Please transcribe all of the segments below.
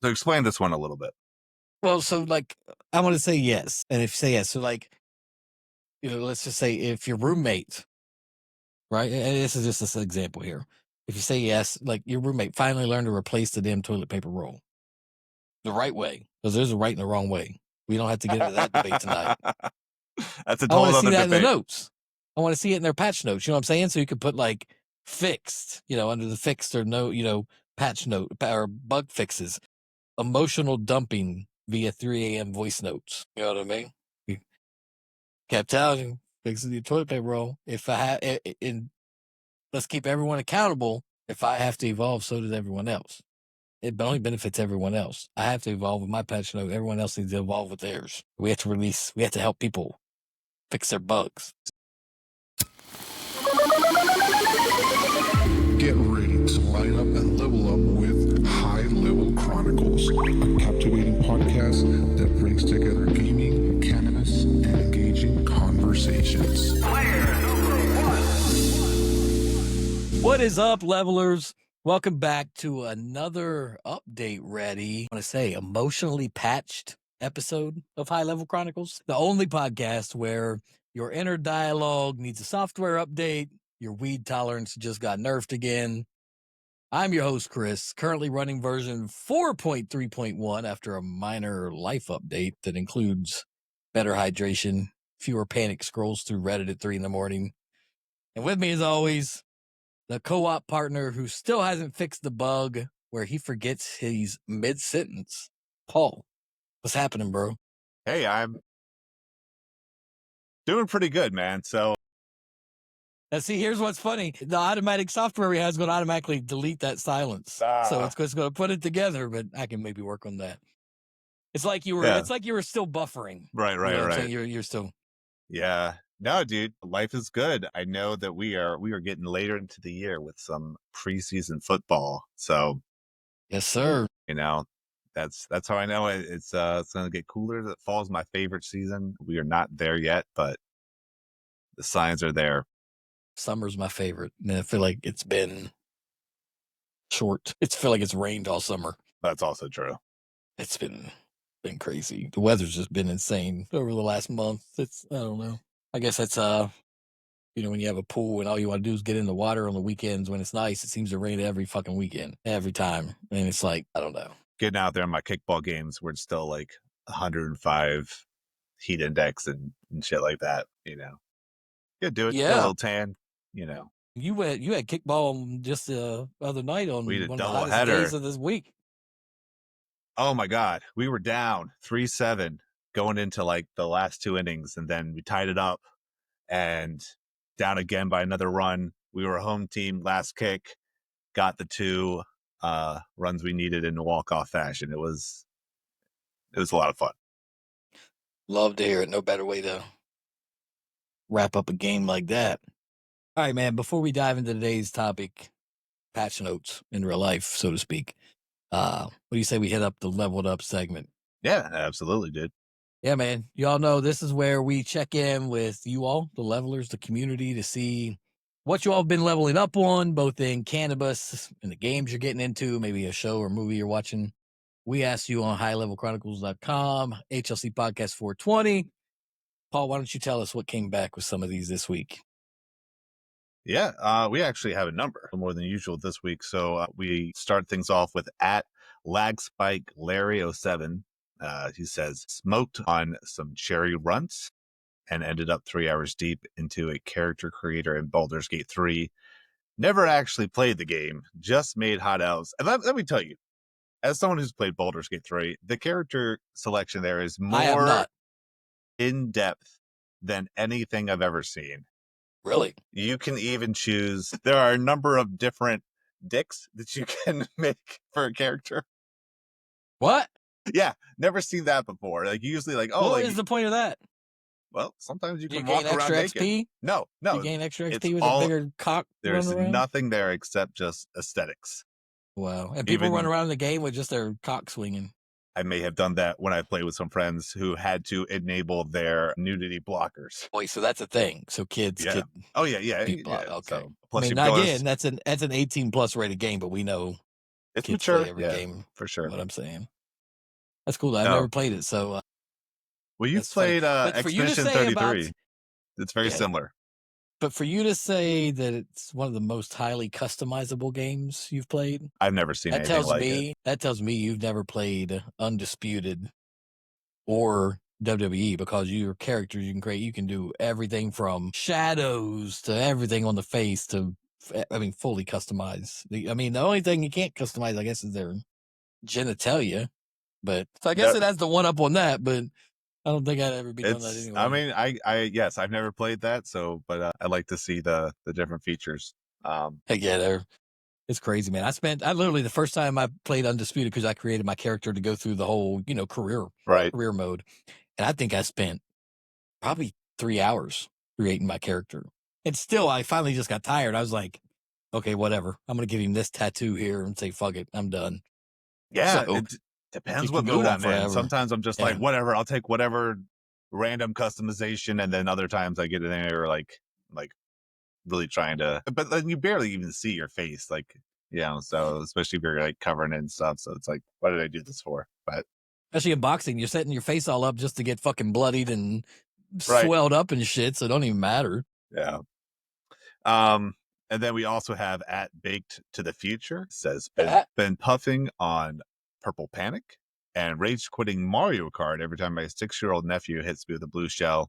So explain this one a little bit. Well, so like I want to say yes, and if you say yes, so like let's just say if your roommate, right? And this is just an example here. If you say yes, like your roommate finally learned to replace the damn toilet paper roll the right way, because there's a right and a wrong way. We don't have to get into that debate tonight. That's a I want whole to see other that in the debate. notes. I want to see it in their patch notes. You know what I'm saying? So you could put like fixed, under the fixed or no, patch note or bug fixes, emotional dumping via 3 a.m. voice notes. You know what I mean? You kept telling you, fixing your toilet paper roll. If I have, and let's keep everyone accountable. If I have to evolve, so does everyone else. It only benefits everyone else. I have to evolve with my patch note. Everyone else needs to evolve with theirs. We have to help people fix their bugs. Get ready to light up and level up with High Level Chronicles, a captivating podcast that brings together gaming, cannabis, and engaging conversations. What is up, levelers? Welcome back to another update ready, I want to say emotionally patched episode of High Level Chronicles, the only podcast where your inner dialogue needs a software update, your weed tolerance just got nerfed again. I'm your host, Chris, currently running version 4.3.1 after a minor life update that includes better hydration, fewer panic scrolls through Reddit at 3 a.m. And with me, as always, the co-op partner who still hasn't fixed the bug where he forgets he's mid-sentence. Paul, what's happening, bro? Hey, I'm doing pretty good, man. So Now, see, here's what's funny. The automatic software we have is going to automatically delete that silence. So it's going to put it together, but I can maybe work on that. It's like you were still buffering. Right. You know what I'm saying? You're still. Yeah. No, dude, life is good. I know that we are getting later into the year with some preseason football. So, Yes, sir. that's how I know it. It's going to get cooler. The fall's my favorite season. We are not there yet, but the signs are there. Summer's my favorite. And I feel like it's been short. It's feel like it's rained all summer. That's also true. It's been crazy. The weather's just been insane over the last month. I don't know. I guess that's when you have a pool and all you want to do is get in the water on the weekends when it's nice, it seems to rain every fucking weekend, every time. And it's like, I don't know. Getting out there in my kickball games where it's still like 105 heat index and shit like that, Yeah, do it. Yeah. Get a little tan, You had kickball just the other night on We did one of the double hottest header. days of this week. Oh my God. We were down 3-7 going into like the last two innings, and then we tied it up and down again by another run. We were a home team, last kick, got the two runs we needed in a walk-off fashion. It was a lot of fun. Love to hear it. No better way to wrap up a game like that. All right, man, before we dive into today's topic, patch notes in real life, so to speak, what do you say we hit up the leveled up segment? Yeah, absolutely, dude. Yeah, man. Y'all know this is where we check in with you all, the levelers, the community, to see what you all have been leveling up on, both in cannabis and the games you're getting into, maybe a show or movie you're watching. We asked you on highlevelchronicles.com, HLC Podcast 420. Paul, why don't you tell us what came back with some of these this week? Yeah, we actually have a number more than usual this week. So we start things off with at Lagspike Larry 07. He says, smoked on some cherry runts and ended up 3 hours deep into a character creator in Baldur's Gate 3. Never actually played the game, just made hot elves. And let me tell you, as someone who's played Baldur's Gate 3, the character selection there is more in depth than anything I've ever seen. Really? You can even choose, there are a number of different dicks that you can make for a character. What? Yeah, never seen that before. Like usually what is the point of that? Well, sometimes you can gain walk around extra naked. XP? No. You gain extra XP with a bigger cock. There's nothing there except just aesthetics. Wow. And people run around the game with just their cock swinging. I may have done that when I played with some friends who had to enable their nudity blockers. Wait, so that's a thing. So kids yeah. could. Oh yeah. Okay. So, plus I mean, again, that's an 18 plus rated game, but we know It's kids play mature. every Yeah, game. for sure. What I'm saying. That's cool. I've No. never played it, so Well, you've that's funny. played But for you to Expedition say about 33. It's very yeah, similar. but for you to say that it's one of the most highly customizable games you've played, I've never seen anything like it. that tells me you've never played Undisputed or WWE, because your characters you can create, you can do everything from shadows to everything on the face to, fully customize. The only thing you can't customize, I guess, is their genitalia. But so I guess No, it has the one up on that, but I don't think I'd ever be doing that it's. I anyway. mean, yes, I've never played that, so but I like to see the different features. Heck yeah, it's crazy, man. I literally, the first time I played Undisputed, because I created my character to go through the whole, Right. career mode. And I think I spent probably 3 hours creating my character. And still, I finally just got tired. I was like, okay, whatever. I'm going to give him this tattoo here and say, fuck it, I'm done. Yeah, So it depends it what can mood go on I'm in. forever. Sometimes I'm just like, Yeah. whatever. I'll take whatever random customization, and then other times I get in there like really trying to. But then you barely even see your face, like So especially if you're like covering it and stuff, so it's like, what did I do this for? But Especially in boxing, you're setting your face all up just to get fucking bloodied and right, swelled up and shit, so it don't even matter. yeah. Um, and then we also have at Baked to the Future says been puffing on Purple Panic and rage quitting Mario Kart every time my 6-year-old nephew hits me with a blue shell.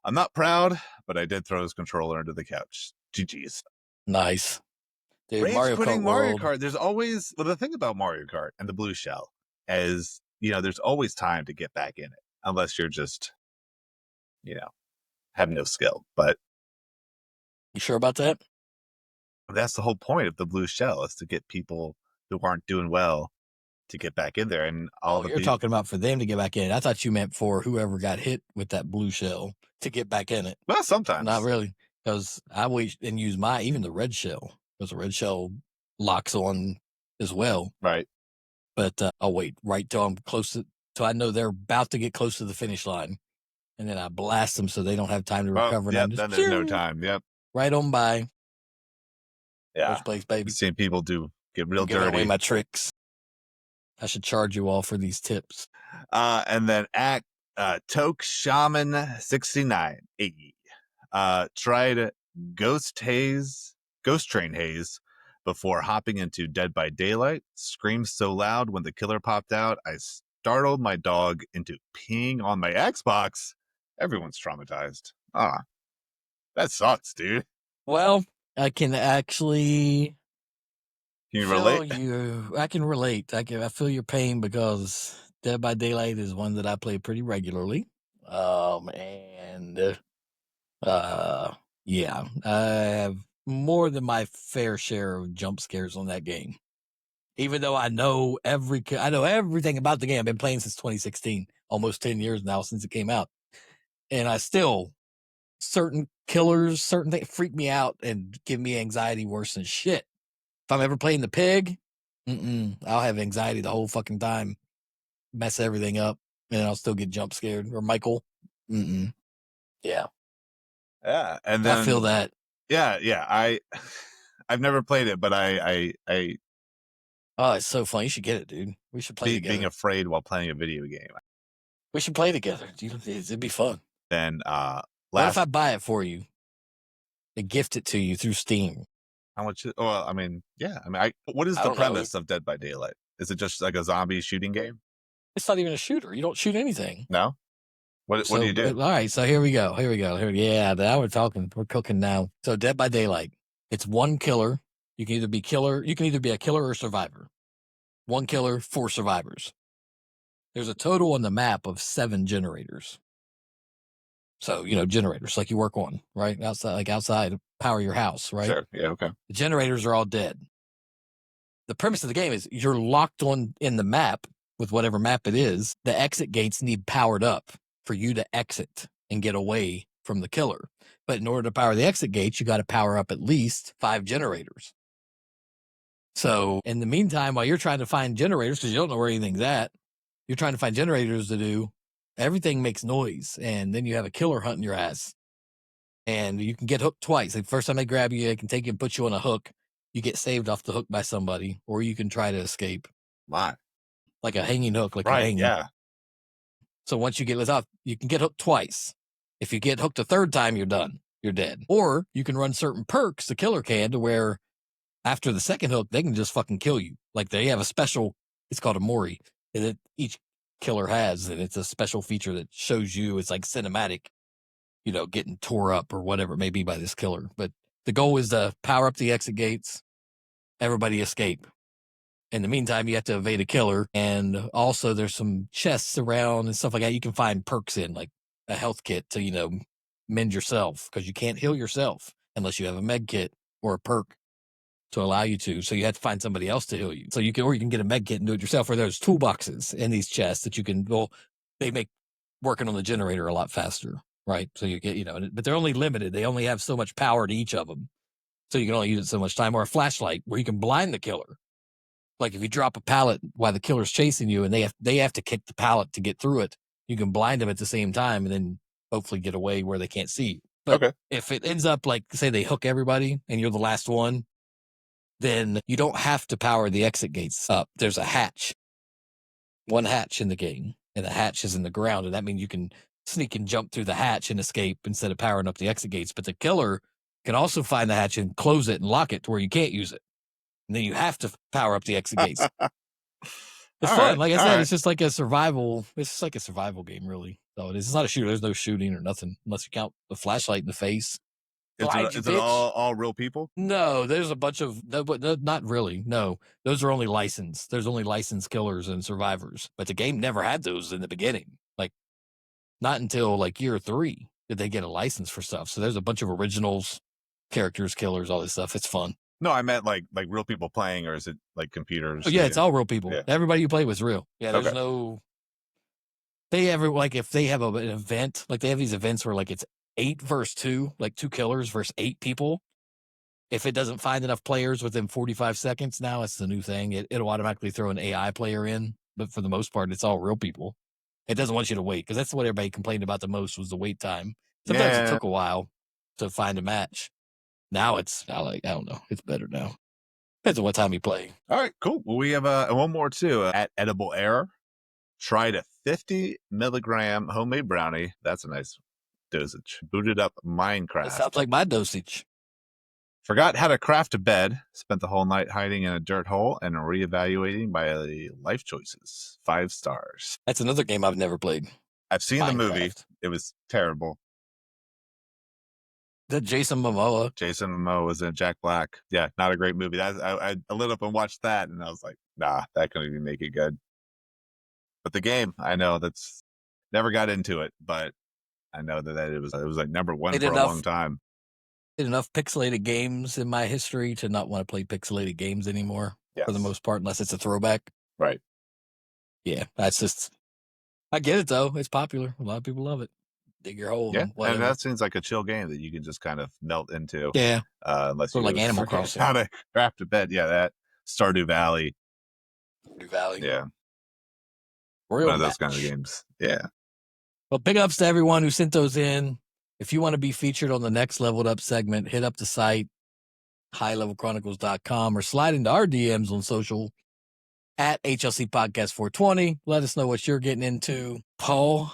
I'm not proud, but I did throw his controller into the couch. GG's. Nice. Dude, Rage Mario quitting Kart Mario World. Kart. There's always the thing about Mario Kart and the blue shell is there's always time to get back in it unless you're just have no skill. But You sure about that? that's the whole point of the blue shell, is to get people who aren't doing well to get back in there, and all Oh, the you're people. talking about for them to get back in. I thought you meant for whoever got hit with that blue shell to get back in it. Well, Not sometimes, really, because I wait and use even the red shell, because the red shell locks on as well. right? But I'll wait right till I'm till I know they're about to get close to the finish line, and then I blast them so they don't have time to Well, recover. And yep. I'm just Then there's no time. Yep. right on by Yeah. first place, baby. I've seen people get real I'm giving away dirty. my tricks. I should charge you all for these tips. And then at Toke Shaman 69 tried Ghost Train Haze before hopping into Dead by Daylight. Screamed so loud when the killer popped out, I startled my dog into peeing on my Xbox. Everyone's traumatized. That sucks, dude. Well, I can actually Can you relate? I can relate. I feel your pain, because Dead by Daylight is one that I play pretty regularly. And yeah, I have more than my fair share of jump scares on that game. Even though I know everything about the game. I've been playing since 2016, almost 10 years now since it came out. And I still, certain killers, certain things freak me out and give me anxiety worse than shit. If I'm ever playing the pig, I'll have anxiety the whole fucking time, mess everything up, and I'll still get jump scared. Or Michael, yeah, Yeah, and then I feel that. Yeah. I've never played it, but I Oh, it's so fun. You should get it, dude. We should play together. being afraid while playing a video game. We should play together. It'd be fun. Then What if I buy it for you and gift it to you through Steam? how much? Well, I mean, yeah. I mean, what is I the don't know. premise of Dead by Daylight? Is it just like a zombie shooting game? It's not even a shooter. You don't shoot anything. No. What do you do? All right, so here we go. Yeah, now we're talking. We're cooking now. So Dead by Daylight. It's one killer. You can either be a killer or survivor. One killer, 4 survivors. There's a total on the map of 7 generators. So, generators like you work on, right? Outside to power your house, right? Sure. Yeah. Okay. The generators are all dead. The premise of the game is you're locked in the map with whatever map it is. The exit gates need powered up for you to exit and get away from the killer. But in order to power the exit gates, you got to power up at least 5 generators. So in the meantime, while you're trying to find generators, because you don't know where anything's at, you're trying to find generators to do, everything makes noise. And then you have a killer hunting your ass. And you can get hooked twice. Like, first time they grab you, they can take you and put you on a hook. you get saved off the hook by somebody, or you can try to escape. My. Like a hanging hook, like you're Right, hanging. yeah. So once you get lit off, you can get hooked twice. If you get hooked a third time, you're done. You're dead. Or you can run certain perks, the killer can, to where after the second hook, they can just fucking kill you. Like they have a special, it's called a Mori, that each killer has, and it's a special feature that shows you, it's like cinematic, you know, getting tore up or whatever it may be by this killer. But the goal is to power up the exit gates, everybody escape. In the meantime, you have to evade a killer. And also there's some chests around and stuff like that. You can find perks in, like a health kit to, you know, mend yourself, because you can't heal yourself unless you have a med kit or a perk to allow you to. So you have to find somebody else to heal you. So you can, or you can get a med kit and do it yourself, or there's toolboxes in these chests that you can, well, they make working on the generator a lot faster, right? So you get, you know, but they're only limited. They only have so much power to each of them. So you can only use it so much time, or a flashlight where you can blind the killer. Like if you drop a pallet while the killer's chasing you and they have to kick the pallet to get through it, you can blind them at the same time and then hopefully get away where they can't see you. But Okay. if it ends up like, say they hook everybody and you're the last one, then you don't have to power the exit gates up. There's a hatch, one hatch in the game, and the hatch is in the ground. And that means you can sneak and jump through the hatch and escape instead of powering up the exit gates. But the killer can also find the hatch and close it and lock it to where you can't use it. And then you have to power up the exit gates. It's fun. Right, Like I said, right. it's just like a survival. It's just like a survival game, really. So it is. It's not a shooter. There's no shooting or nothing unless you count the flashlight in the face. Is it all real people? No, there's a bunch of no, but no, not really. No, those are only licensed. There's only licensed killers and survivors. But the game never had those in the beginning. Like not until like year 3 did they get a license for stuff. So there's a bunch of originals, characters, killers, all this stuff. It's fun. No, I meant like real people playing, or is it like computers? Oh, yeah, it's all real people. Yeah. Everybody you play with is real. Yeah, there's Okay. no. They ever like if they have an event, like they have these events where like it's 8 versus 2, like 2 killers versus 8 people. If it doesn't find enough players within 45 seconds, now it's the new thing. It'll automatically throw an AI player in, but for the most part, it's all real people. It doesn't want you to wait, because that's what everybody complained about the most was the wait time. Sometimes it took a while to find a match. Now it's I don't know. It's better now. Depends on what time you play. All right, cool. Well, we have one more too. At Edible Air, tried a 50 milligram homemade brownie. That's a nice dosage. Booted up Minecraft. That sounds like my dosage. Forgot how to craft a bed. Spent the whole night hiding in a dirt hole and reevaluating my life choices. 5 stars. That's another game I've never played. I've seen the movie. Minecraft. It was terrible. That Jason Momoa. Jason Momoa was in Jack Black. Yeah, not a great movie. I lit up and watched that, and I was like, nah, that couldn't even make it good. But the game, I know that's never got into it, but I know that it was like number 1 for a long time. Did enough pixelated games in my history to not want to play pixelated games anymore for the most part, unless it's a throwback. Right. Yeah, that's just. I get it though. It's popular. A lot of people love it. Dig your hole. Yeah, and and that seems like a chill game that you can just kind of melt into. Yeah. Unless you like Animal Crossing. How to craft a bed. Yeah, that Stardew Valley. Stardew Valley. Yeah. Royal One of those Match. kind of games. Yeah. Well, big ups to everyone who sent those in. If you want to be featured on the next Leveled Up segment, hit up the site, highlevelchronicles.com, or slide into our DMs on social at HLC Podcast 420. Let us know what you're getting into. Paul,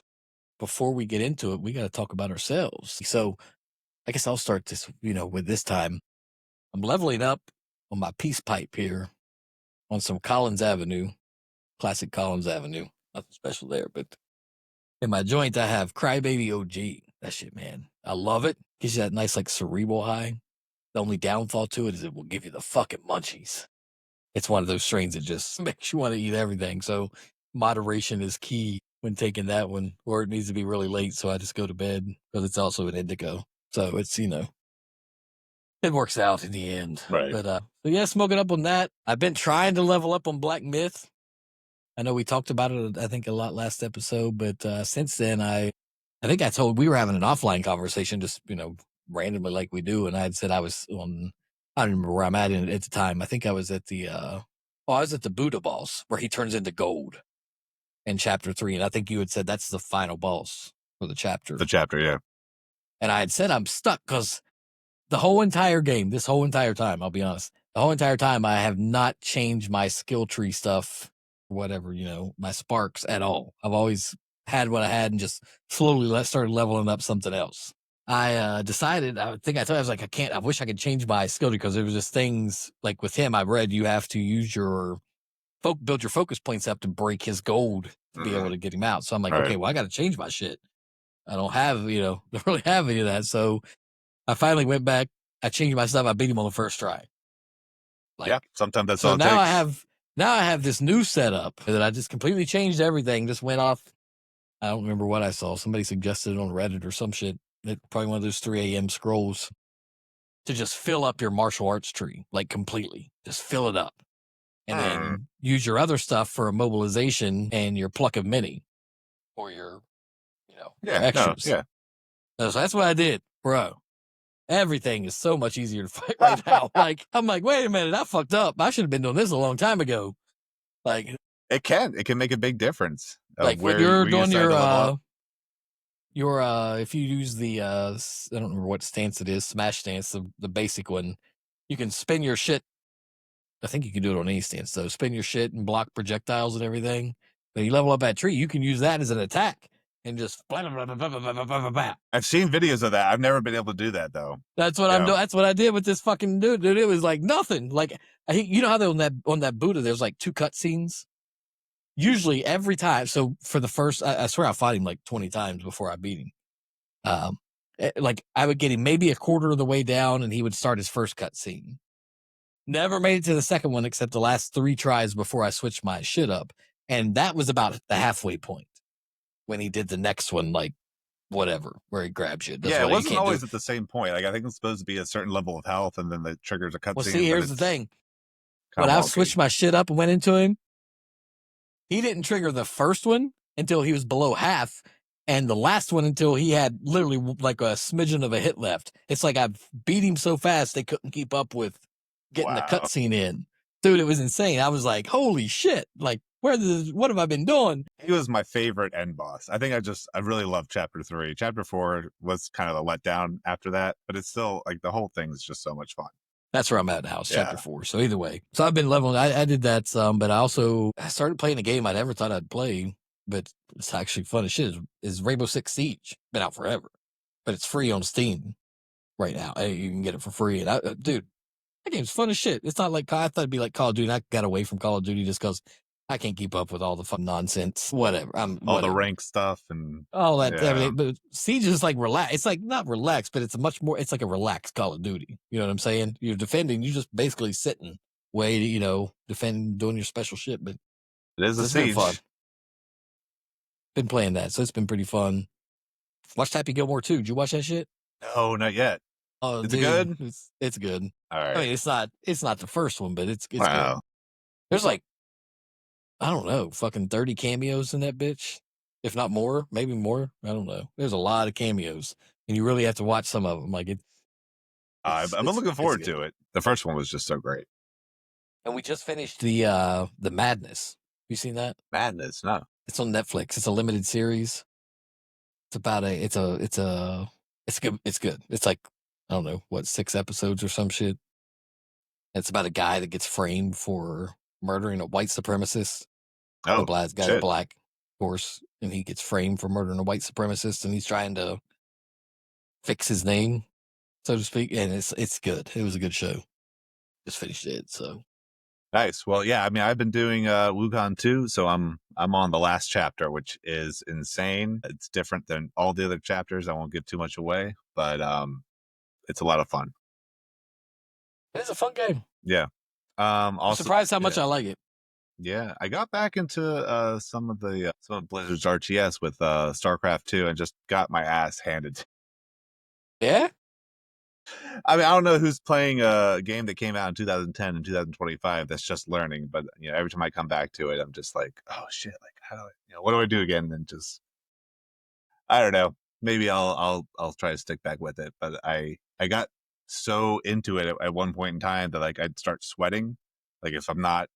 before we get into it, we got to talk about ourselves. So I guess I'll start this, with this time. I'm leveling up on my peace pipe here on some Collins Avenue, classic Collins Avenue. Nothing special there, but in my joint, I have Crybaby OG. That shit, man. I love it. Gives you that nice, like, cerebral high. The only downfall to it is it will give you the fucking munchies. It's one of those strains that just makes you want to eat everything. So moderation is key when taking that one, or it needs to be really late. So I just go to bed because it's also an indigo. So it's, it works out in the end. Right. But, so yeah, smoking up on that. I've been trying to level up on Black Myth. I know we talked about it, I think, a lot last episode, but since then, I think we were having an offline conversation, just, randomly like we do. And I had said I was on, I don't remember where I'm at at the time. I think I was at I was at the Buddha boss where he turns into gold in chapter 3. And I think you had said that's the final boss for the chapter. The chapter, yeah. And I had said I'm stuck because the whole entire game, this whole entire time, I'll be honest, The whole entire time, I have not changed my skill tree stuff, whatever, my sparks at all. I've always had what I had and just slowly started leveling up something else. I decided, I think I told you, I was like, I wish I could change my skill tree because there was just things like with him, I've read you have to use build your focus points up to break his gold to be able to get him out. So I'm like, Right. okay, well, I got to change my shit. I don't have, don't really have any of that. So I finally went back. I changed my stuff. I beat him on the first try. Yeah, sometimes that's So all it now takes. I have this new setup that I just completely changed everything. Just went off. I don't remember what I saw. Somebody suggested it on Reddit or some shit. Probably one of those 3 a.m. scrolls to just fill up your martial arts tree, like completely. Just fill it up. And then use your other stuff for immobilization and your pluck of mini or your extras. Yeah. So that's what I did, bro. Everything is so much easier to fight right now. Like, I'm like, wait a minute, I fucked up. I should have been doing this a long time ago. Like, it can make a big difference of like when where you're you doing start to level up. if you use the I don't remember what stance it is, smash stance, the basic one, you can spin your shit. I think you can do it on any stance though. Spin your shit and block projectiles and everything. When you level up that tree, you can use that as an attack and just blah, blah, blah, blah, blah, blah, blah, blah, blah. I've seen videos of that. I've never been able to do that though. That's what I'm doing. That's what I did with this fucking dude. It was like nothing. Like you know how they on that Buddha, there's like 2 cutscenes. Usually every time. So for the first, I swear I fought him like 20 times before I beat him. Like I would get him maybe a quarter of the way down, and he would start his first cutscene. Never made it to the second one except the last 3 tries before I switched my shit up, and that was about the halfway point when he did the next one, like whatever, where he grabs you. It wasn't always at the same point. Like I think it's supposed to be a certain level of health, and then it triggers a cutscene. Well, see, here's the thing: when I switched my shit up and went into him, he didn't trigger the first one until he was below half, and the last one until he had literally like a smidgen of a hit left. It's like I beat him so fast they couldn't keep up with getting the cutscene in. Dude, it was insane. I was like, holy shit. Like, what have I been doing? He was my favorite end boss. I think I really loved chapter 3. Chapter 4 was kind of a letdown after that, but it's still like the whole thing is just so much fun. That's where I'm at now, chapter 4. So either way. So I've been leveling. I did that some, but I started playing a game I never thought I'd play, but it's actually fun as shit. Is Rainbow Six Siege. Been out forever, but it's free on Steam right now. You can get it for free. And dude, that game's fun as shit. It's not like, I thought it'd be like Call of Duty. I got away from Call of Duty just because I can't keep up with all the fun nonsense. Whatever. All the rank stuff and all that. Everything. But Siege is like relaxed. It's like not relaxed, but it's it's like a relaxed Call of Duty. You know what I'm saying? You're defending. You're just basically sitting, defend, doing your special shit. But it is a Siege. Been fun. Been playing that, so it's been pretty fun. Watched Happy Gilmore 2. Did you watch that shit? No, not yet. Oh, is it good? It's good. All right. I mean, it's not the first one, but it's wow. Good. There's like, I don't know, fucking 30 cameos in that bitch. If not more, maybe more. I don't know. There's a lot of cameos, and you really have to watch some of them. Like I've been looking forward to it. The first one was just so great. And we just finished the Madness. You seen that? Madness? No. It's on Netflix. It's a limited series. It's about it's good. It's good. It's like, I don't know, 6 episodes or some shit. It's about a guy that gets framed for murdering a white supremacist. Oh, the guy's black, of course, and he gets framed for murdering a white supremacist, and he's trying to fix his name, so to speak. And it's good. It was a good show. Just finished it, so nice. Well, yeah. I mean, I've been doing Wukong 2, so I'm on the last chapter, which is insane. It's different than all the other chapters. I won't give too much away, but it's a lot of fun. It's a fun game. Yeah. I'm surprised how much I like it. Yeah, I got back into some of Blizzard's RTS with StarCraft 2 and just got my ass handed. Yeah? I mean, I don't know who's playing a game that came out in 2010 and 2025 that's just learning, but every time I come back to it, I'm just like, oh shit, like how do I, what do I do again? And just, I don't know. Maybe I'll try to stick back with it, but I got so into it at one point in time that like I'd start sweating. Like if I'm not,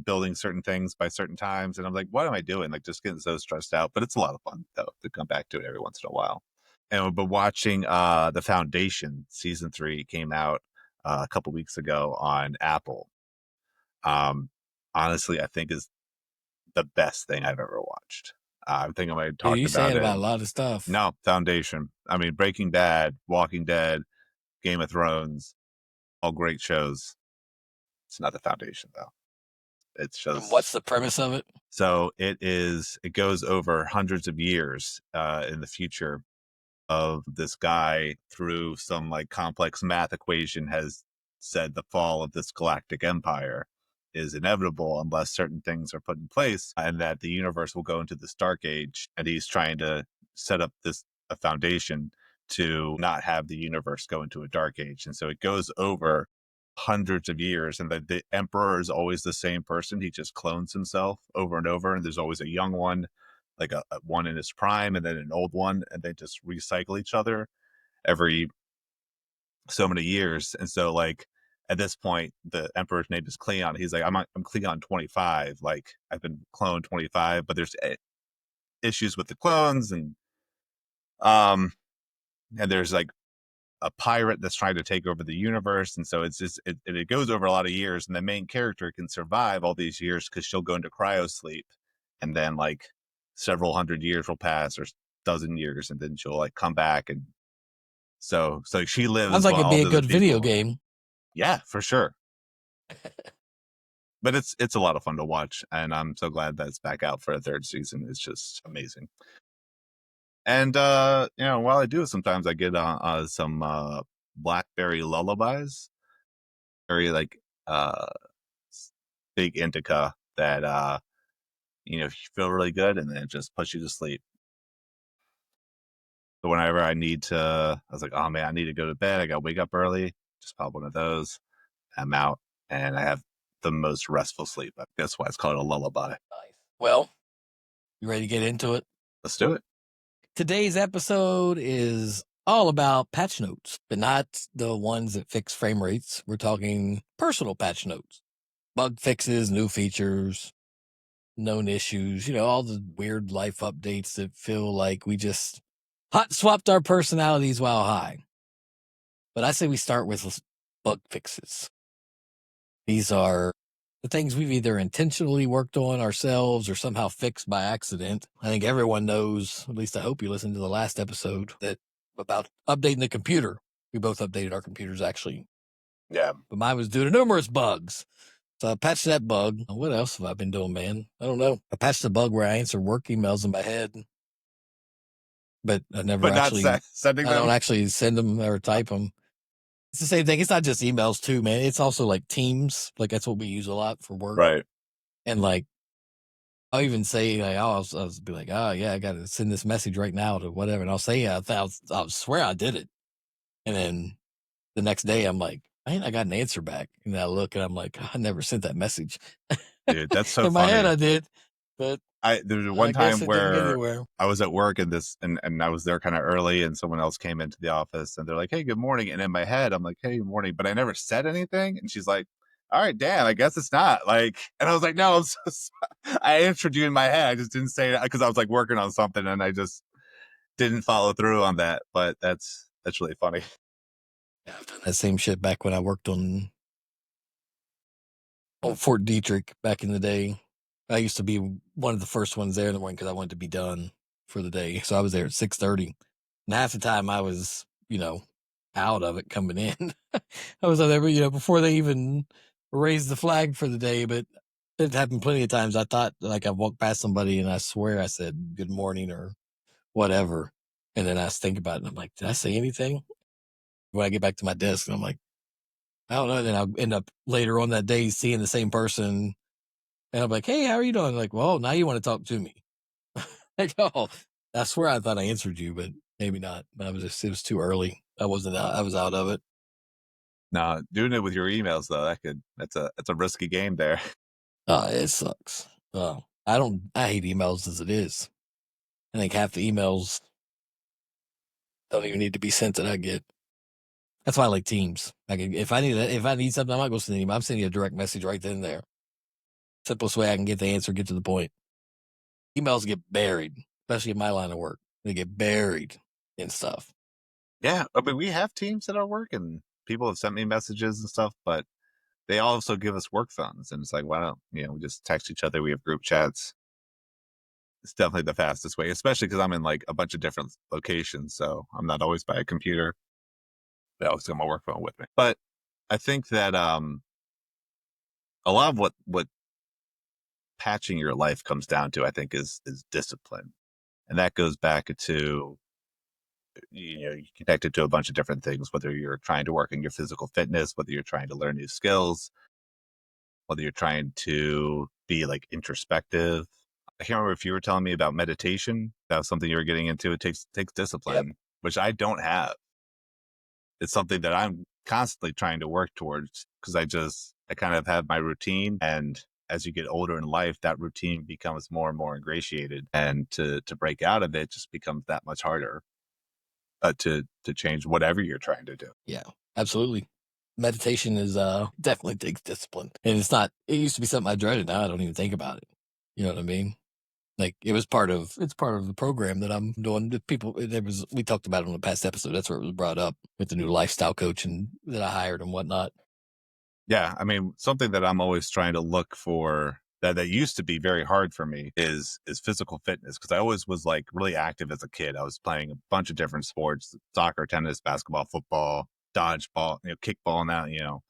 building certain things by certain times, and I'm like, what am I doing? Like just getting so stressed out. But it's a lot of fun though to come back to it every once in a while. And we've been watching The Foundation season 3 came out a couple weeks ago on Apple. Um, Honestly, I think is the best thing I've ever watched. I think I might have Dude, talked you about saying it. about a lot of stuff. No, Foundation. I mean, Breaking Bad, Walking Dead, Game of Thrones, all great shows. It's not the Foundation though. It's And what's just the premise of it? so it goes over hundreds of years in the future of this guy through some like complex math equation has said the fall of this galactic empire is inevitable unless certain things are put in place, and that the universe will go into this dark age, and he's trying to set up this a foundation to not have the universe go into a dark age. And so it goes over hundreds of years, and the emperor is always the same person. He just clones himself over and over, and there's always a young one, like a one in his prime, and then an old one, and they just recycle each other every so many years. And so like at this point, the emperor's name is Cleon. He's like, I'm Cleon 25. Like I've been cloned 25, but there's issues with the clones, um and there's like a pirate that's trying to take over the universe. And so it's just it goes over a lot of years, and the main character can survive all these years because she'll go into cryo sleep, and then like several hundred years will pass, or dozen years, and then she'll like come back. And so she Sounds lives like while it'd be all a the other good video people. game. Yeah, for sure. But it's a lot of fun to watch, and I'm so glad that it's back out for a third season. It's just amazing. And while I do it, sometimes I get some blackberry lullabies, very like uh big indica that you feel really good, and then it just puts you to sleep. So whenever I need to, I was like, oh man, I need to go to bed. I got to wake up early. Just pop one of those. I'm out, and I have the most restful sleep. That's why it's called a lullaby. Nice. Well, you ready to get into it? Let's do it. Today's episode is all about patch notes, but not the ones that fix frame rates. We're talking personal patch notes, bug fixes, new features, known issues, all the weird life updates that feel like we just hot swapped our personalities while high. But I say we start with bug fixes. These are the things we've either intentionally worked on ourselves or somehow fixed by accident. I think everyone knows, at least I hope you listened to the last episode, that about updating the computer. We both updated our computers actually, Yeah. but mine was due to numerous bugs. So I patched that bug. What else have I been doing, man? I don't know. I patched the bug where I answer work emails in my head, but I never But not actually, sending I don't them. actually send them or type them. It's the same thing. It's not just emails too, man. It's also like Teams. Like that's what we use a lot for work. Right. And like, I'll even say like, I'll be like, oh yeah, I got to send this message right now to whatever. And I'll say, yeah, I'll swear I did it. And then the next day I'm like, man, I got an answer back. And then I look and I'm like, I never sent that message. Dude, that's so In my head funny. I did, but There was I one guess time it didn't get where anywhere. I was at work, and I was there kind of early, and someone else came into the office, and they're like, "Hey, good morning." And in my head, I'm like, "Hey, good morning," but I never said anything. And she's like, "All right, damn, I guess it's not like." And I was like, "No, I'm so sorry. I answered you in my head. I just didn't say it because I was like working on something, and I just didn't follow through on that." But that's really funny. Yeah, I've done that same shit back when I worked on Fort Detrick back in the day. I used to be one of the first ones there in the morning because I wanted to be done for the day. So I was there at 6:30. And half the time I was, out of it coming in. I was out there, before they even raised the flag for the day. But it happened plenty of times. I thought like I walked past somebody and I swear I said good morning or whatever. And then I was thinking about it and I'm like, did I say anything? When I get back to my desk, and I'm like, I don't know. Then I'll end up later on that day seeing the same person. And I'm like, hey, how are you doing? Like, well, now you want to talk to me. Like, oh, I swear I thought I answered you, but maybe not. It was too early. I wasn't out. I was out of it. Now, doing it with your emails though, that's a risky game there. It sucks. I hate emails as it is. I think half the emails don't even need to be sent that I get. That's why I like Teams. If I need something, I'm not going to send an email. I'm sending you a direct message right then and there. Simplest way I can get the answer, get to the point. Emails get buried, especially in my line of work. They get buried in stuff. Yeah, I mean, we have teams that are working. people have sent me messages and stuff, but they also give us work phones, and it's like, why don't we just text each other? We have group chats. It's definitely the fastest way, especially because I'm in like a bunch of different locations, so I'm not always by a computer. I always got my work phone with me. But I think that a lot of what patching your life comes down to, I think, is discipline, and that goes back to you connect it to a bunch of different things. Whether you're trying to work on your physical fitness, whether you're trying to learn new skills, whether you're trying to be like introspective. I can't remember if you were telling me about meditation. That was something you were getting into. It takes Yep. discipline, which I don't have. It's something that I'm constantly trying to work towards because I kind of have my routine, and as you get older in life, that routine becomes more and more ingratiated, and to break out of it just becomes that much harder to change whatever you're trying to do. Yeah, absolutely. Meditation is definitely takes discipline. And it used to be something I dreaded. Now I don't even think about it. You know what I mean? Like it's part of the program that I'm doing. The people we talked about it on the past episode. That's where it was brought up with the new lifestyle coach and that I hired and whatnot. Yeah, I mean, something that I'm always trying to look for that used to be very hard for me is physical fitness, because I always was like really active as a kid. I was playing a bunch of different sports: soccer, tennis, basketball, football, dodgeball, kickball. Now,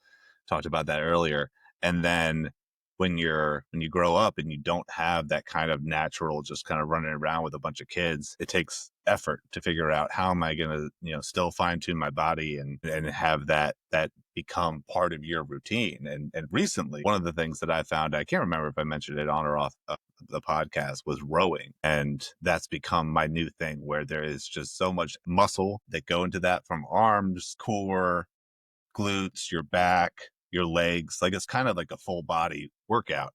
talked about that earlier. And then when you grow up and you don't have that kind of natural just kind of running around with a bunch of kids, it takes effort to figure out how am I going to still fine tune my body and have that become part of your routine. And recently, one of the things that I found, I can't remember if I mentioned it on or off the podcast, was rowing, and that's become my new thing, where there is just so much muscle that go into that, from arms, core, glutes, your back, your legs. Like, it's kind of like a full body workout.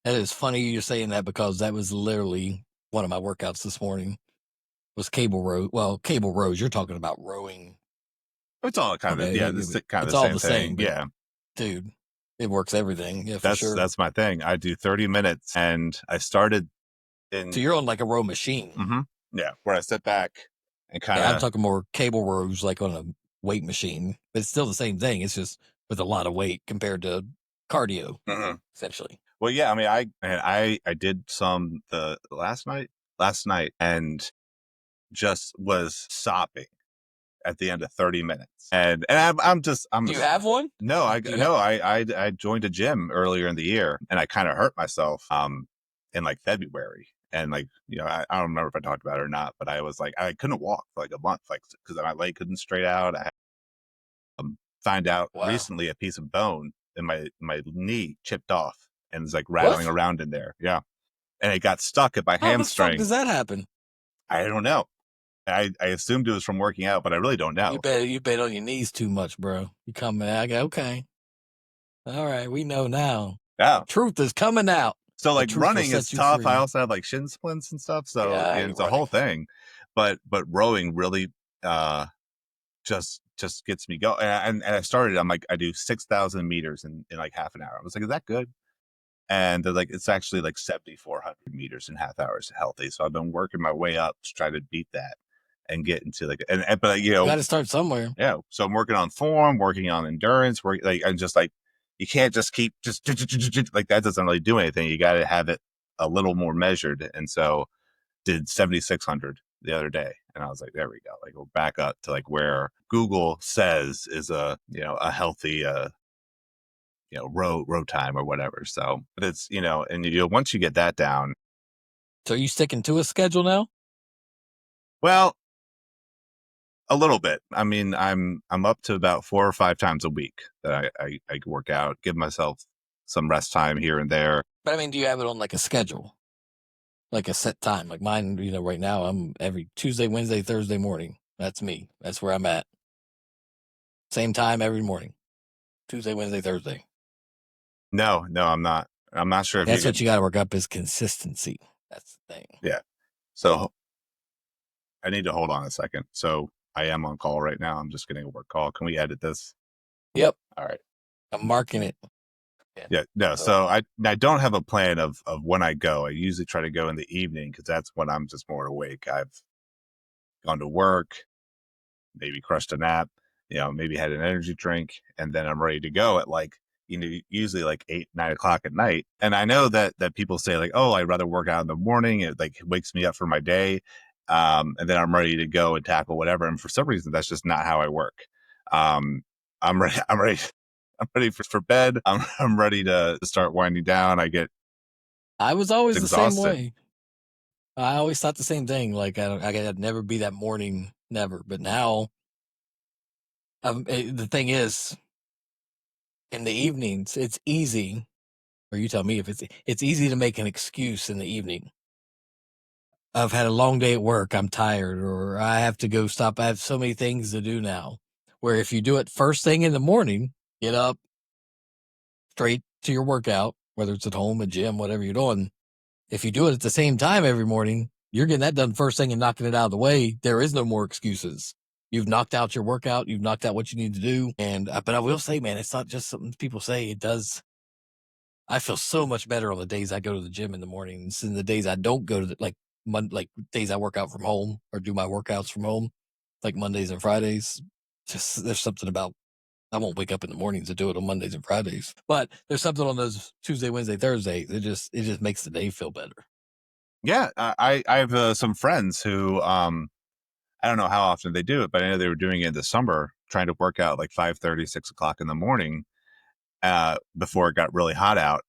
And it's funny you're saying that because that was literally one of my workouts this morning was cable row. Well, cable rows. You're talking about rowing. It's all kind of, Okay, this is kind of it's the all same the thing. same, but Yeah. dude, it works everything. Yeah, for sure. That's my thing. I do 30 minutes, and I started So in, you're on like a row machine. yeah, where I sit back and kind Yeah, I'm of, talking more cable rows like on a weight machine. But it's still the same thing. It's just with a lot of weight compared to cardio, essentially. well, yeah, I mean, I did some the last night, and just was sopping at the end of 30 minutes. And Do you have one? no, Do you have? I joined a gym earlier in the year, and I kind of hurt myself in like February. And like, I don't remember if I talked about it or not, but I was like, I couldn't walk for like a month, like, because my leg couldn't straight out. I find out Wow. recently a piece of bone in my knee chipped off and is like rattling What? around in there. Yeah. And it got stuck at my How the fuck hamstring. does that happen? I don't know. I assumed it was from working out, but I really don't know. You bet on your knees too much, bro. You coming out. Okay. All right, we know now. Yeah. Truth is coming out. So The like truth will running is set you tough. I free. also have like shin splints and stuff. So Yeah, I ain't it's a whole running. thing. But rowing really just gets me going. And I started, I'm like, I do 6,000 meters in like half an hour. I was like, is that good? And they're like, it's actually like 7,400 meters in half hours healthy. So I've been working my way up to try to beat that and get into like, but You got to start somewhere. yeah. So I'm working on form, working on endurance, I'm just like, you can't just keep just like that doesn't really do anything. You got to have it a little more measured. And so did 7,600 the other day. And I was like, there we go. Like, we're back up to like where Google says is a healthy, row time or whatever. So, but it's, and once you get that down, So are you sticking to a schedule now? well, a little bit. I mean, I'm up to about 4 or 5 times a week that I work out, give myself some rest time here and there. But I mean, do you have it on like a schedule? Like a set time? Like mine, right now I'm every Tuesday, Wednesday, Thursday morning. That's me. That's where I'm at. Same time every morning. Tuesday, Wednesday, Thursday. No, I'm not. I'm not sure if That's what you got to work up is consistency. That's the thing. yeah. So I need to hold on a second. So I am on call right now. I'm just getting a work call. Can we edit this? Yep. All right. I'm marking it. Yeah. No. So I don't have a plan of when I go. I usually try to go in the evening because that's when I'm just more awake. I've gone to work, maybe crushed a nap. maybe had an energy drink, and then I'm ready to go at like, usually like 8, 9 o'clock at night. And I know that people say like, oh, I'd rather work out in the morning. It like wakes me up for my day. And then I'm ready to go and tackle whatever. And for some reason, that's just not how I work. Um, I'm ready. I'm ready. I'm ready for bed. I'm ready to start winding down. I was always the same exhausted. way. I always thought the same thing. Like I'd never be that morning, never. But now, the thing is, in the evenings, it's easy. Or you tell me if it's easy to make an excuse in the evening. I've had a long day at work. I'm tired, or I have to go stop. I have so many things to do now. Where if you do it first thing in the morning, get up straight to your workout, whether it's at home, a gym, whatever you're doing. If you do it at the same time every morning, you're getting that done first thing and knocking it out of the way. There is no more excuses. You've knocked out your workout. You've knocked out what you need to do. But I will say, man, it's not just something people say. It does. I feel so much better on the days I go to the gym in the mornings than the days I don't go to like days I work out from home or do my workouts from home, like Mondays and Fridays. Just there's something about I won't wake up in the mornings to do it on Mondays and Fridays, but there's something on those Tuesday, Wednesday, Thursdays. It just makes the day feel better. Yeah, I have some friends who I don't know how often they do it, but I know they were doing it in the summer, trying to work out like 5:30, 6 o'clock in the morning, before it got really hot out.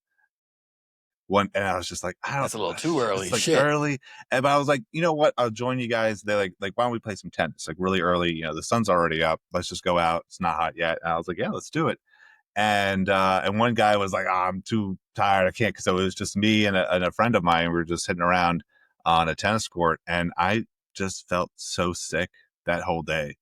And I was just like, I don't, That's a little too early. it's like Shit. early. And I was like, you know what? I'll join you guys. They're like, why don't we play some tennis? Like really early, the sun's already up. Let's just go out. It's not hot yet. And I was like, yeah, let's do it. And one guy was like, oh, I'm too tired. I can't. So it was just me and a friend of mine. We were just sitting around on a tennis court, and I just felt so sick that whole day.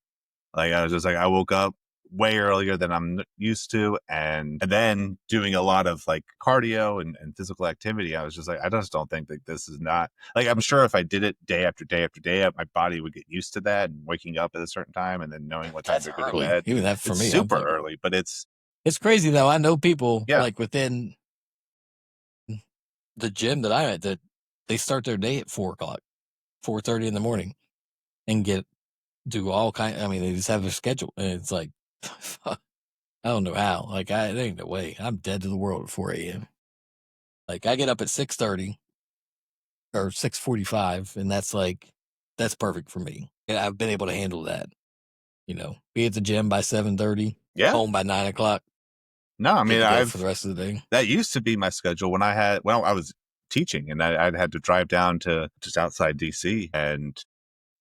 Like I was just like, I woke up way earlier than I'm used to, and then doing a lot of like cardio and physical activity. I was just like, I just don't think that this is not like, I'm sure if I did it day after day after day, my body would get used to that and waking up at a certain time and then knowing what time That's to go to early. bed. Even that for It's me, super early, but it's crazy though. I know people yeah. like within the gym that I'm at that they start their day at 4:00, 4:30 in the morning, and do all kind. I mean, they just have a schedule, and it's like, I don't know how. Like, there ain't no way. I'm dead to the world at 4 a.m. Like, I get up at 6:30 or 6:45, and that's perfect for me. And I've been able to handle that. Be at the gym by 7:30, Yeah. home by 9 o'clock. No, I Good mean, to go for the rest of the day. that used to be my schedule when I was teaching, and I'd had to drive down to just outside DC, and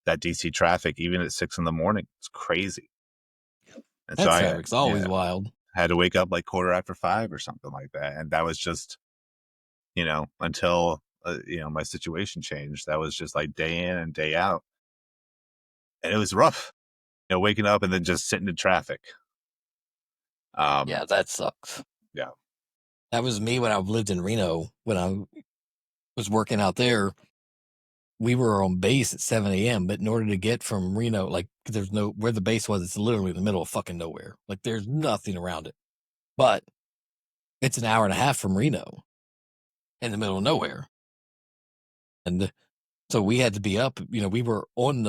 that DC traffic, even at 6 in the morning, it's crazy. And so That traffic's always wild. had to wake up like 5:15 or something like that. And that was just, until, my situation changed. That was just like day in and day out. And it was rough, waking up and then just sitting in traffic. Yeah, that sucks. Yeah. That was me when I lived in Reno. When I was working out there, we were on base at 7 a.m. But in order to get from Reno, like where the base was, it's literally in the middle of fucking nowhere. Like there's nothing around it. But it's an hour and a half from Reno in the middle of nowhere. And so we had to be up, we were on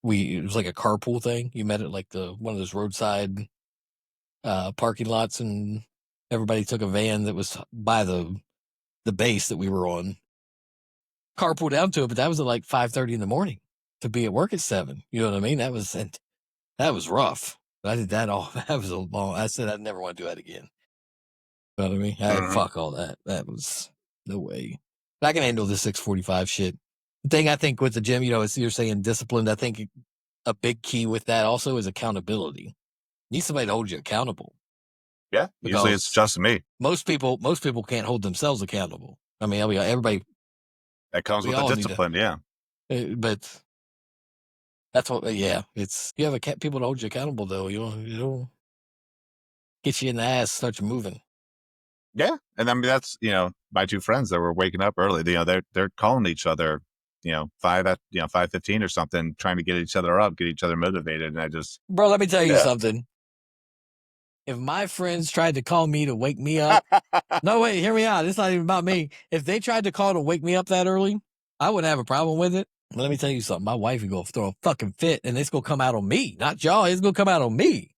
it was like a carpool thing. You met at like one of those roadside parking lots, and everybody took a van that was by the base that we were on. Carpool down to it, but that was at like 5:30 in the morning to be at work at 7. You know what I mean? That was rough. But I did that all. That was a long. I said I'd never want to do that again. You know what I mean? Fuck all that. That was no way. But I can handle the 6:45 shit. The thing I think with the gym, is you're saying disciplined. I think a big key with that also is accountability. You need somebody to hold you accountable. Yeah. Usually it's just me. Most people can't hold themselves accountable. I mean, everybody. That comes with the discipline, yeah. But that's what, yeah. It's you have people to hold you accountable though. You get you in the ass, start you moving. Yeah, and I mean that's my two friends that were waking up early. They're calling each other, 5:15 or something, trying to get each other up, get each other motivated. And I just, bro, let me tell you something. If my friends tried to call me to wake me up, no, wait, hear me out. It's not even about me. If they tried to call to wake me up that early, I wouldn't have a problem with it. But let me tell you something. My wife is going to throw a fucking fit, and it's going to come out on me, not y'all. It's going to come out on me.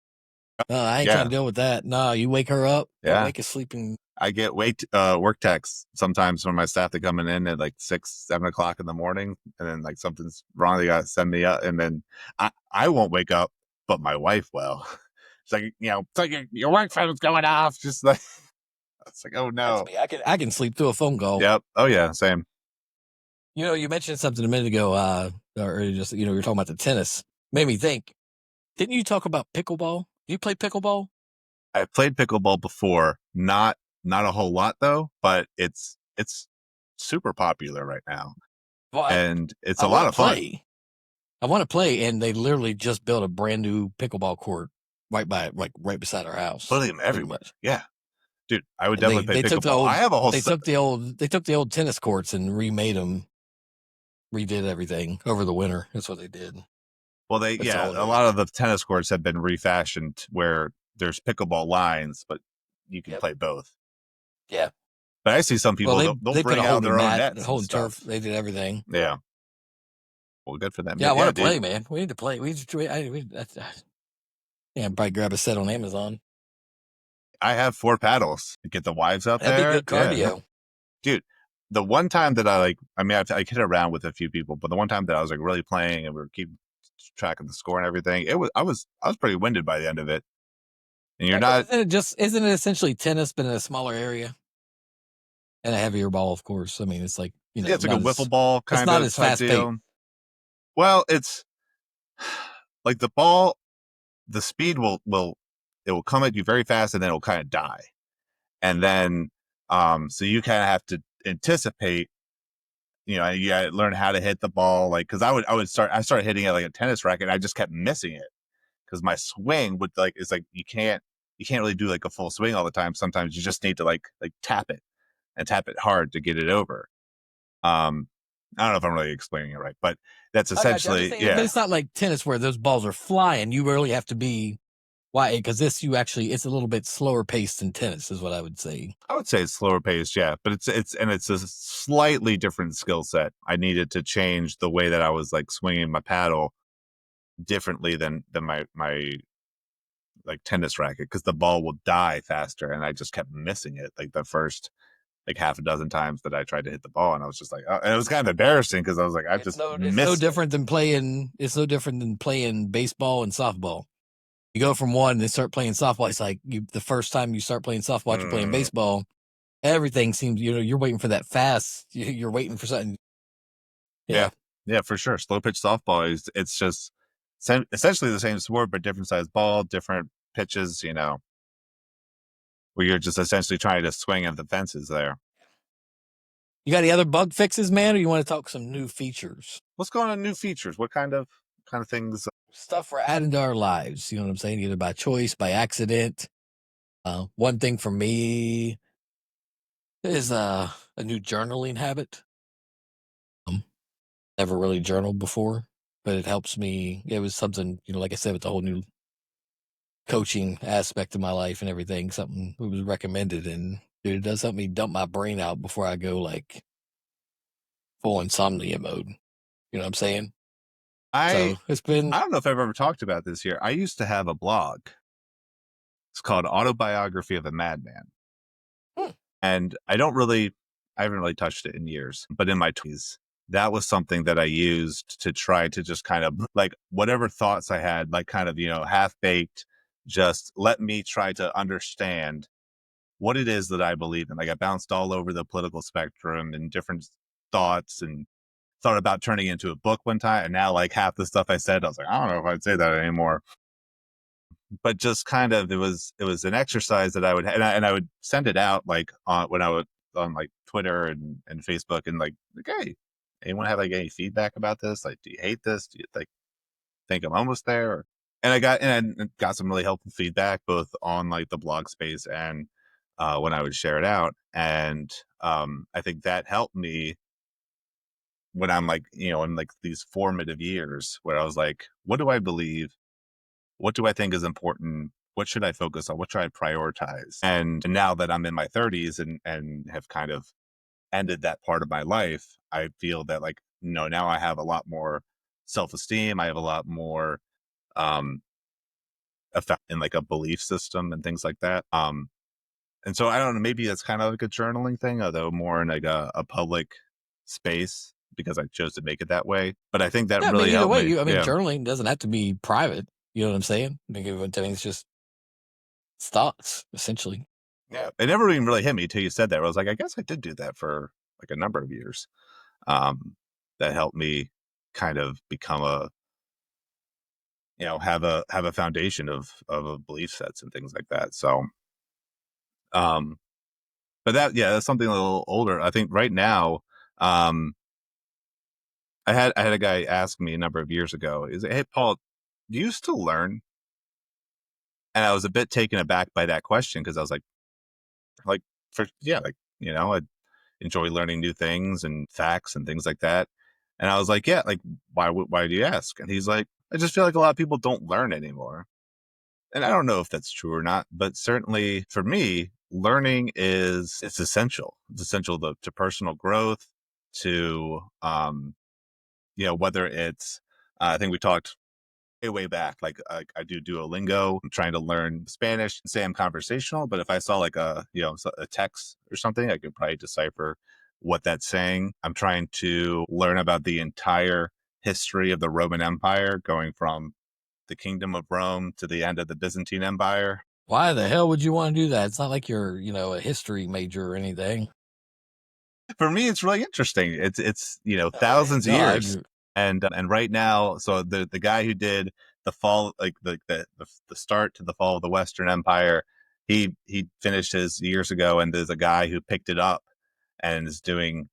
No, I ain't trying to deal with that. No, you wake her up. Yeah. Wake a sleeping. I get work texts sometimes from my staff that coming in at like 6-7 o'clock in the morning, and then like something's wrong. They got to send me up, and then I won't wake up, but my wife will. It's like, it's like your work phone's going off. Just like, it's like, oh no. I can sleep through a phone call. Yep. Oh yeah. Same. You mentioned something a minute ago, or just, you're talking about the tennis. Made me think. Didn't you talk about pickleball? You play pickleball? I played pickleball before, not a whole lot though, but it's super popular right now, and it's a lot of fun. I want to play, and they literally just built a brand new pickleball court right beside our house. Putting them everywhere. Yeah, dude, I would definitely play pickleball. I have a whole. They took the old tennis courts and remade them, redid everything over the winter. That's what they did. Well, a lot of the tennis courts have been refashioned where there's pickleball lines, but you can play both. Yeah. But I see some people, they'll bring out their own nets. Whole turf. They did everything. Yeah. Well, good for them. Yeah, I want to play, man. We need to play. Probably grab a set on Amazon. I have 4 paddles to get the wives out there. That'd be good cardio. Yeah. Dude, the one time that I hit around with a few people, but the one time that I was like really playing and we were keeping track of the score and everything, I was pretty winded by the end of it. And you're not. Isn't it essentially tennis, but in a smaller area? And a heavier ball, of course. I mean, it's like, it's like a wiffle ball kind of. It's not as fast paced. Well, it's like the ball, the speed will come at you very fast, and then it'll kind of die. And then, so you kind of have to anticipate, you gotta learn how to hit the ball. Like, cause I started hitting it like a tennis racket, and I just kept missing it. Cause my swing would it's like, you can't really do like a full swing all the time. Sometimes you just need to like tap it and tap it hard to get it over. I don't know if I'm really explaining it right, but that's essentially, But it's not like tennis where those balls are flying. You really have to be because it's a little bit slower paced than tennis is what I would say. I would say it's slower paced, yeah, but it's a slightly different skill set. I needed to change the way that I was like swinging my paddle differently than my like tennis racket, because the ball will die faster, and I just kept missing it like the first like half a dozen times that I tried to hit the ball, and I was just like, and it was kind of embarrassing because I was like, it's no different than playing. It's no different than playing baseball and softball. You go from one and start playing softball. It's like the first time you start playing softball, you're playing baseball. Everything seems, you're waiting for that fast. You're waiting for something. Yeah, for sure. Slow pitch softball it's just essentially the same sport, but different size ball, different pitches. Where you're just essentially trying to swing at the fences there. You got any other bug fixes, man, or you want to talk some new features? What's going on? New features? What kind of things? Stuff we're adding to our lives. You know what I'm saying? Either by choice, by accident. One thing for me is a new journaling habit. Never really journaled before, but it helps me. It was something, like I said, with the whole new coaching aspect of my life and everything, something that was recommended, and dude, it does help me dump my brain out before I go like full insomnia mode. You know what I'm saying? I don't know if I've ever talked about this here. I used to have a blog. It's called Autobiography of a Madman. And I haven't really touched it in years, but in my 20s, that was something that I used to try to just kind of like whatever thoughts I had, like kind of, half baked, just let me try to understand what it is that I believe in. Like I bounced all over the political spectrum and different thoughts, and thought about turning it into a book one time. And now like half the stuff I said, I was like, I don't know if I'd say that anymore. But just kind of, it was an exercise that I would, and I would send it out like when I would on like Twitter and Facebook, and like, hey, anyone have like any feedback about this? Like, do you hate this? Do you think I'm almost there? And I got some really helpful feedback both on like the blog space and when I would share it out. And I think that helped me when I'm like, in like these formative years where I was like, what do I believe? What do I think is important? What should I focus on? What should I prioritize? And now that I'm in my 30s and have kind of ended that part of my life, I feel that like now I have a lot more self-esteem. I have a lot more um effect in like a belief system and things like that. And so I don't know, maybe that's kind of like a journaling thing, although more in like a public space because I chose to make it that way. But I think that Yeah, I mean, really either helped way, me. I mean, Yeah. journaling doesn't have to be private. You know what I'm saying? I mean, it's just thoughts, essentially. Yeah. It never even really hit me till you said that. I was like, I guess I did do that for like a number of years. Um, that helped me kind of become have a foundation of a belief sets and things like that. So um but that's something a little older. I think right now, um I had a guy ask me a number of years ago, is hey Paul, do you still learn? And I was a bit taken aback by that question because I was like for yeah, like, I enjoy learning new things and facts and things like that. And I was like, yeah, like why do you ask? And he's like, I just feel like a lot of people don't learn anymore. And I don't know if that's true or not, but certainly for me, learning it's essential. It's essential to personal growth, to whether it's I think we talked way back. Like I do Duolingo. I'm trying to learn Spanish. Say I'm conversational, but if I saw like a text or something, I could probably decipher what that's saying. I'm trying to learn about the entire history of the Roman Empire, going from the Kingdom of Rome to the end of the Byzantine Empire. Why the hell would you want to do that? It's not like you're, a history major or anything. For me, it's really interesting. It's Okay. thousands of No, I years, agree. and right now, so the guy who did the fall, like the start to the fall of the Western Empire, he finished his years ago, and there's a guy who picked it up and is doing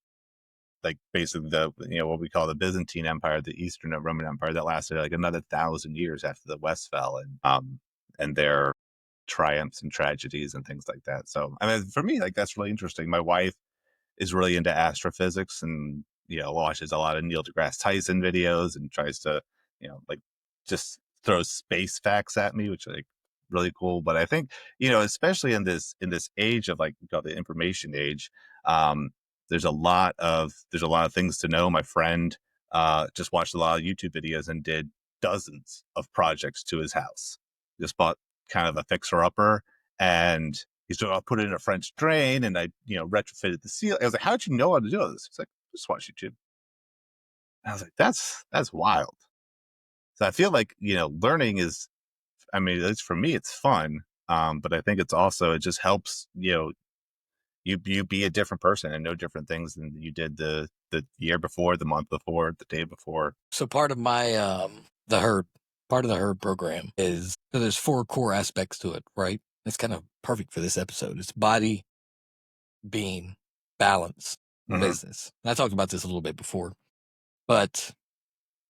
like basically the what we call the Byzantine Empire, the Eastern Roman Empire that lasted like another 1,000 years after the West fell, and their triumphs and tragedies and things like that. So I mean, for me, like that's really interesting. My wife is really into astrophysics and watches a lot of Neil deGrasse Tyson videos and tries to like just throw space facts at me, which are like really cool. But I think especially in this age of like the information age, um, there's a lot of things to know. My friend just watched a lot of YouTube videos and did dozens of projects to his house. Just bought kind of a fixer upper and he's like, I'll put it in a French drain and I, retrofitted the seal. I was like, how'd you know how to do this? He's like, just watch YouTube. And I was like, that's wild. So I feel like, learning is, I mean, at least for me, it's fun. But I think it just helps, you be a different person and know different things than you did the year before, the month before, the day before. So part of my the herd part of the herd program is, so there's 4 core aspects to it, right? It's kind of perfect for this episode. It's body, being, balance, Hmm. business. And I talked about this a little bit before, but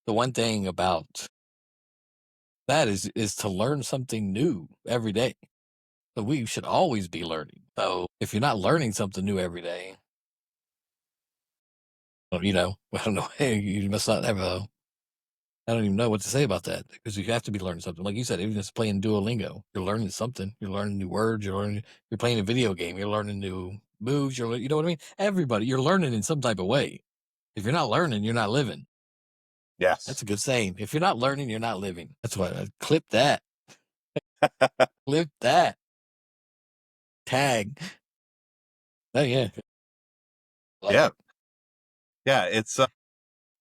the one thing about that is to learn something new every day. So we should always be learning. So if you're not learning something new every day, well, I don't know. You must not have a. I don't even know what to say about that because you have to be learning something. Like you said, even just playing Duolingo, you're learning something. You're learning new words. You're playing a video game. You're learning new moves. You know what I mean? Everybody, you're learning in some type of way. If you're not learning, you're not living. That's Yes. a good saying. If you're not learning, you're not living. That's why I clip that. Clip that. Tag. Oh yeah, I like Yeah. it. Yeah.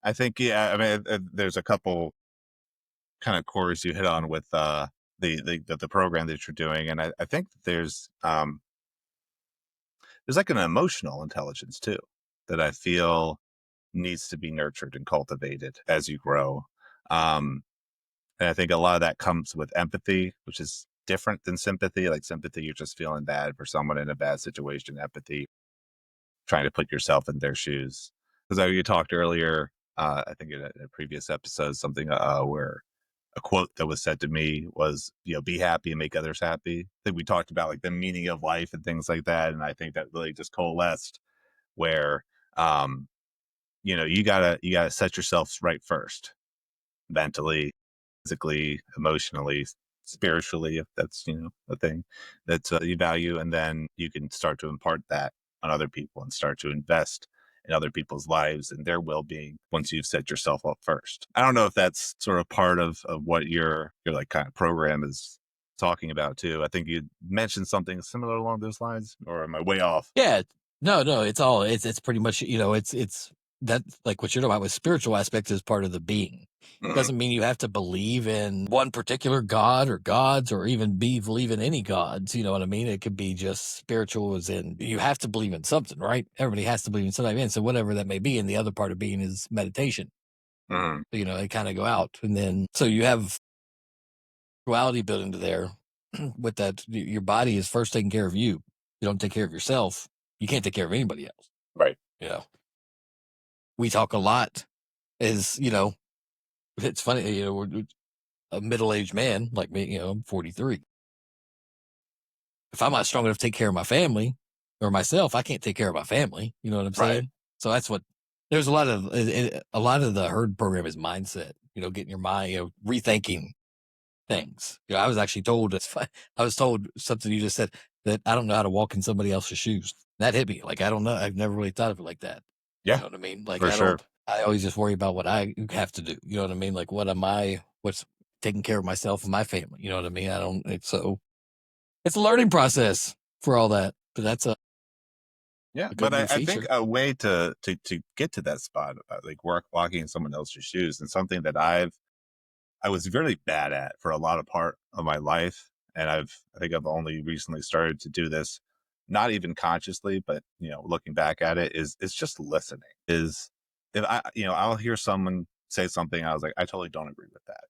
I think, yeah, I mean, there's a couple kind of cores you hit on with the program that you're doing. And I think that there's like an emotional intelligence too that I feel needs to be nurtured and cultivated as you grow. Um, and I think a lot of that comes with empathy, which is different than sympathy. Like sympathy, you're just feeling bad for someone in a bad situation. Empathy, trying to put yourself in their shoes. Because you talked earlier, I think in a previous episode, something where a quote that was said to me was, be happy and make others happy. I think we talked about like the meaning of life and things like that. And I think that really just coalesced where, um, you gotta set yourself right first, mentally, physically, emotionally, spiritually, if that's, a thing that you value. And then you can start to impart that on other people and start to invest in other people's lives and their well-being once you've set yourself up first. I don't know if that's sort of part of what your like kind of program is talking about too. I think you mentioned something similar along those lines, or am I way off? Yeah. No, it's pretty much, it's that, like what you're talking about with spiritual aspect is part of the being. Mhm. Doesn't mean you have to believe in one particular god or gods or even believe in any gods. You know what I mean? It could be just spiritual as in you have to believe in something, right? Everybody has to believe in something. And so whatever that may be. And the other part of being is meditation. Mhm. They kind of go out. And then, so you have duality built into there with that. Your body is first taking care of you. You don't take care of yourself. You can't take care of anybody else. Right. You know, we talk a lot as, it's funny, we're a middle-aged man like me, I'm 43. If I'm not strong enough to take care of my family or myself, I can't take care of my family. You know what I'm Right. saying? So that's what there's a lot of the herd program is mindset, getting your mind, rethinking things. I was actually told I was told something you just said that I don't know how to walk in somebody else's shoes. That hit me. Like, I don't know. I've never really thought of it like that. You Yeah, know what I mean? Like, for sure. I always just worry about what I have to do. You know what I mean? Like, what's taking care of myself and my family. You know what I mean? It's a learning process for all that, but that's Yeah, a but good new I think feature. a way to get to that spot, like walking in someone else's shoes, and something that I was really bad at for a lot of part of my life, and I think I've only recently started to do this, not even consciously, but looking back at it, is just listening. Is if I'll hear someone say something, I was like, I totally don't agree with that,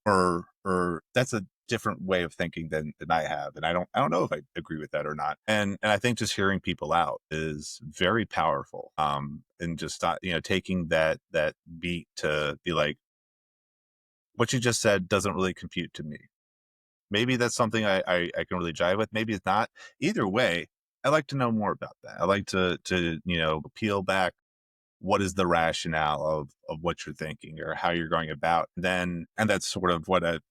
or that's a different way of thinking than I have, and I don't know if I agree with that or not. And I think just hearing people out is very powerful. And just taking that beat to be like, what you just said doesn't really compute to me. Maybe that's something I can really jive with. Maybe it's not. Either way, I like to know more about that. I like to peel back what is the rationale of what you're thinking or how you're going about. And that's sort of what I've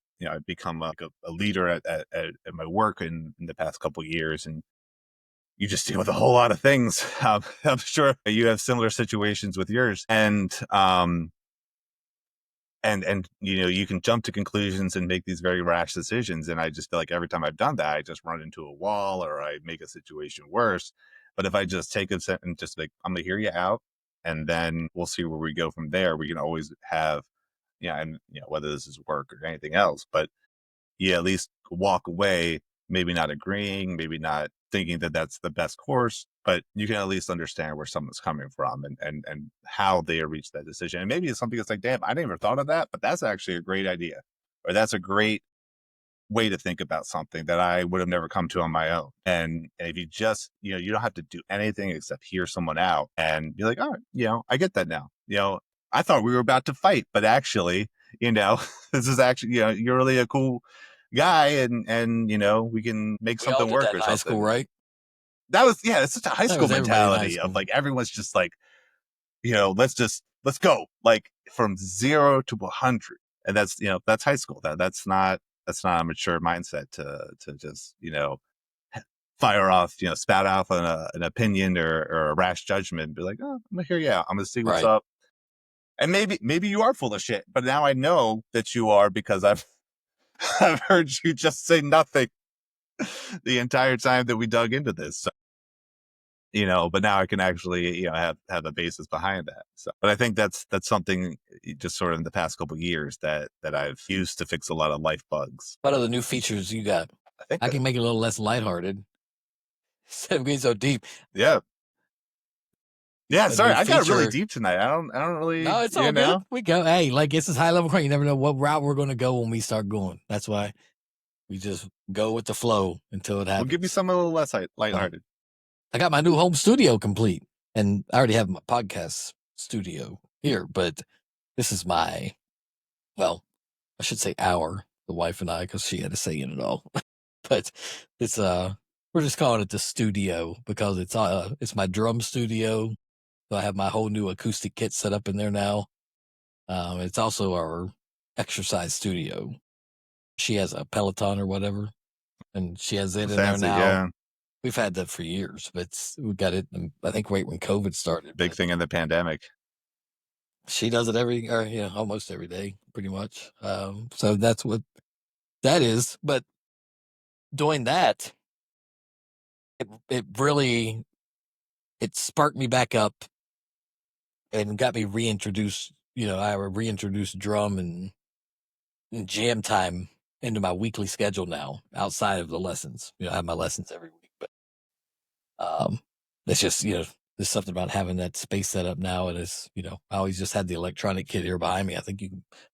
become like a leader at my work in the past couple of years. And you just deal with a whole lot of things. I'm sure you have similar situations with yours. And you can jump to conclusions and make these very rash decisions, and I just feel like every time I've done that I just run into a wall or I make a situation worse. But if I just take a second and just like, I'm gonna hear you out, and then we'll see where we go from there. We can always have, and whether this is work or anything else, but at least walk away, maybe not agreeing, maybe not thinking that that's the best course, but you can at least understand where someone's coming from and how they reached that decision. And maybe it's something that's like, damn, I never thought of that, but that's actually a great idea. Or that's a great way to think about something that I would have never come to on my own. And if you just, you don't have to do anything except hear someone out and be like, all right, I get that now. I thought we were about to fight, but actually, this is actually, you're really a cool guy, and we can make We all something did work that in or high school, something. right? That was, yeah, it's such a high That school was everybody in high mentality of school. like, everyone's just like, let's go like from 0 to 100. And that's high school. That's not a mature mindset to just, fire off, spout off an opinion or a rash judgment and be like, oh, I'm gonna hear you out. I'm gonna see what's Right. up. And maybe you are full of shit, but now I know that you are because I've I've heard you just say nothing the entire time that we dug into this. So, but now I can actually, have a basis behind that. So, but I think that's something just sort of in the past couple of years that I've used to fix a lot of life bugs. What other new features you got? I think I that, can make it a little less lighthearted. Instead of getting so deep. yeah. Yeah, A sorry, new I got really feature. deep tonight. I don't really, No, it's all good. We go. Hey, like this is high level crime. You never know what route we're going to go when we start going. That's why we just go with the flow until it Well, give me happens. something a little less So, lighthearted. I got my new home studio complete, and I already have my podcast studio here, but this is well, I should say the wife and I, because she had a say in it all. But it's we're just calling it the studio because it's my drum studio. So I have my whole new acoustic kit set up in there now. It's also our exercise studio. She has a Peloton or whatever, and she has it in there Fancy, now. yeah. We've had that for years, but we got it, I think, right when COVID started. Big thing in the pandemic. She does it almost every day, pretty much. So that's what that is. But doing that, it really, it sparked me back up and got me reintroduced. I reintroduced drum and jam time into my weekly schedule now, outside of the lessons. I have my lessons every week, but it's just, there's something about having that space set up now. And I always just had the electronic kit here behind me. I think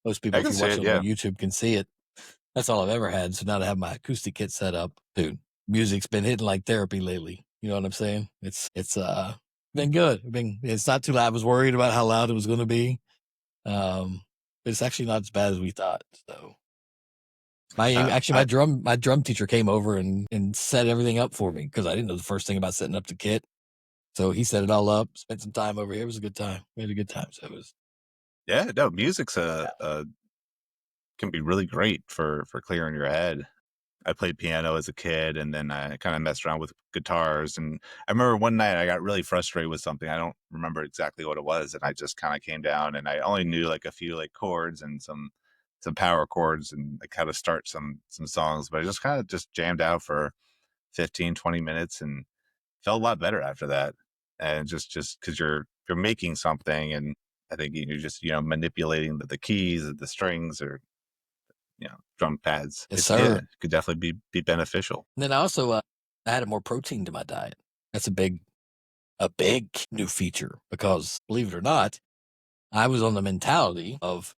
most people, I if can you're see it, watching on yeah. YouTube, can see it. That's all I've ever had. So now to have my acoustic kit set up, dude, music's been hitting like therapy lately. You know what I'm saying? It's been good. It's not too loud. I was worried about how loud it was going to be. But it's actually not as bad as we thought. So my drum teacher came over and set everything up for me, because I didn't know the first thing about setting up the kit. So he set it all up, spent some time over here. It was a good time. We had a good time. So it was. Yeah, no, music's can be really great for clearing your head. I played piano as a kid, and then I kind of messed around with guitars. And I remember one night I got really frustrated with something. I don't remember exactly what it was, and I just kind of came down, and I only knew like a few like chords and some power chords, and like how to start some songs. But I just kind of just jammed out for 15, 20 minutes, and felt a lot better after that. And just because you're making something, and I think you're just manipulating the keys, the strings, or drum pads. Yes, Yeah, sir. it could definitely be beneficial. And then I also added more protein to my diet. That's a big new feature, because believe it or not, I was on the mentality of,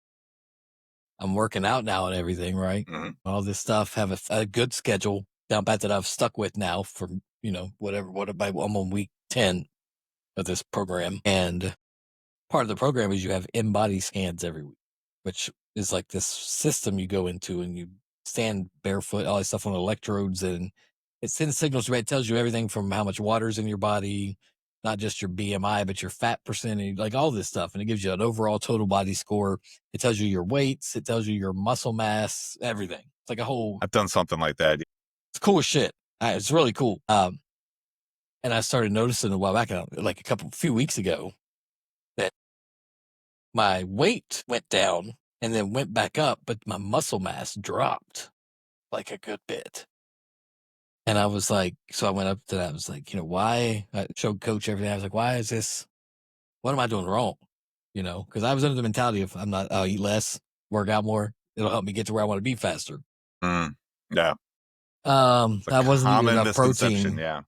I'm working out now and everything, right? Mm-hmm. All this stuff, have a good schedule down pat that I've stuck with now for, I'm on week 10 of this program. And part of the program is you have in-body scans every week, which is like this system you go into, and you stand barefoot, all this stuff on electrodes, and it sends signals. It tells you everything from how much water's in your body, not just your BMI, but your fat percentage, like all this stuff. And it gives you an overall total body score. It tells you your weights. It tells you your muscle mass, everything. It's like a whole, I've done something like that. it's cool as shit. It's really cool. And I started noticing a while back, like few weeks ago, that my weight went down and then went back up, but my muscle mass dropped like a good bit. And I was like, so I went up to that. I was like, why? I showed coach everything. I was like, why is this? What am I doing wrong? Because I was under the mentality of, I'll eat less, work out more. It'll help me get to where I want to be faster. Yeah. It's a I wasn't eating common enough misconception. protein. Yeah.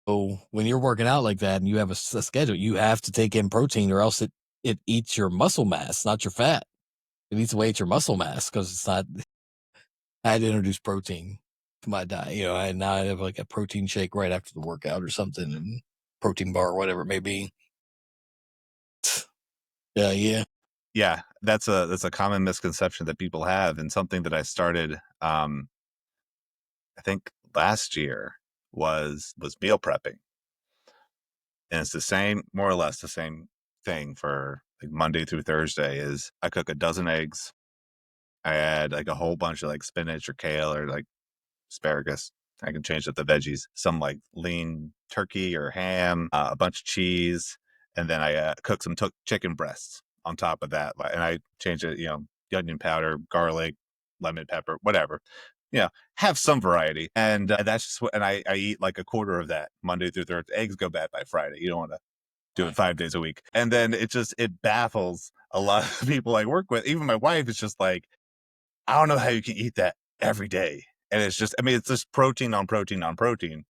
So when you're working out like that and you have a schedule, you have to take in protein, or else it eats your muscle mass, not your fat. It eats away at your muscle mass, because it's not. I had to introduce protein to my diet. Now I have like a protein shake right after the workout or something, and protein bar, or whatever it may be. Yeah. That's a common misconception that people have, and something that I started, I think last year was meal prepping. And it's more or less the same thing for like Monday through Thursday. Is I cook a dozen eggs. I add like a whole bunch of like spinach or kale or like asparagus. I can change up the veggies, some like lean turkey or ham, a bunch of cheese, and then I cook some chicken breasts on top of that. And I change it, onion powder, garlic, lemon pepper, whatever. Have some variety. And that's just and I eat like a quarter of that Monday through Thursday. Eggs go bad by Friday. You don't want to do it 5 days a week. And then it baffles a lot of people I work with. Even my wife is just like, I don't know how you can eat that every day. And it's just protein on protein on protein.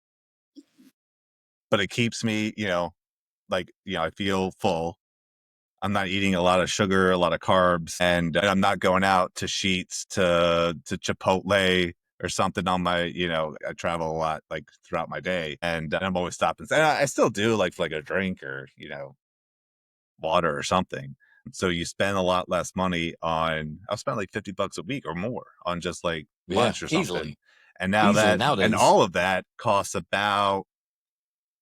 But it keeps me, I feel full. I'm not eating a lot of sugar, a lot of carbs, and I'm not going out to Sheetz, to Chipotle or something on my, I travel a lot like throughout my day, and I'm always stopping. And I still do like a drink or, water or something. So you spend a lot less money I'll spend like $50 a week or more on just like lunch or something. Easily. And now Easily that, nowadays. and all of that costs about,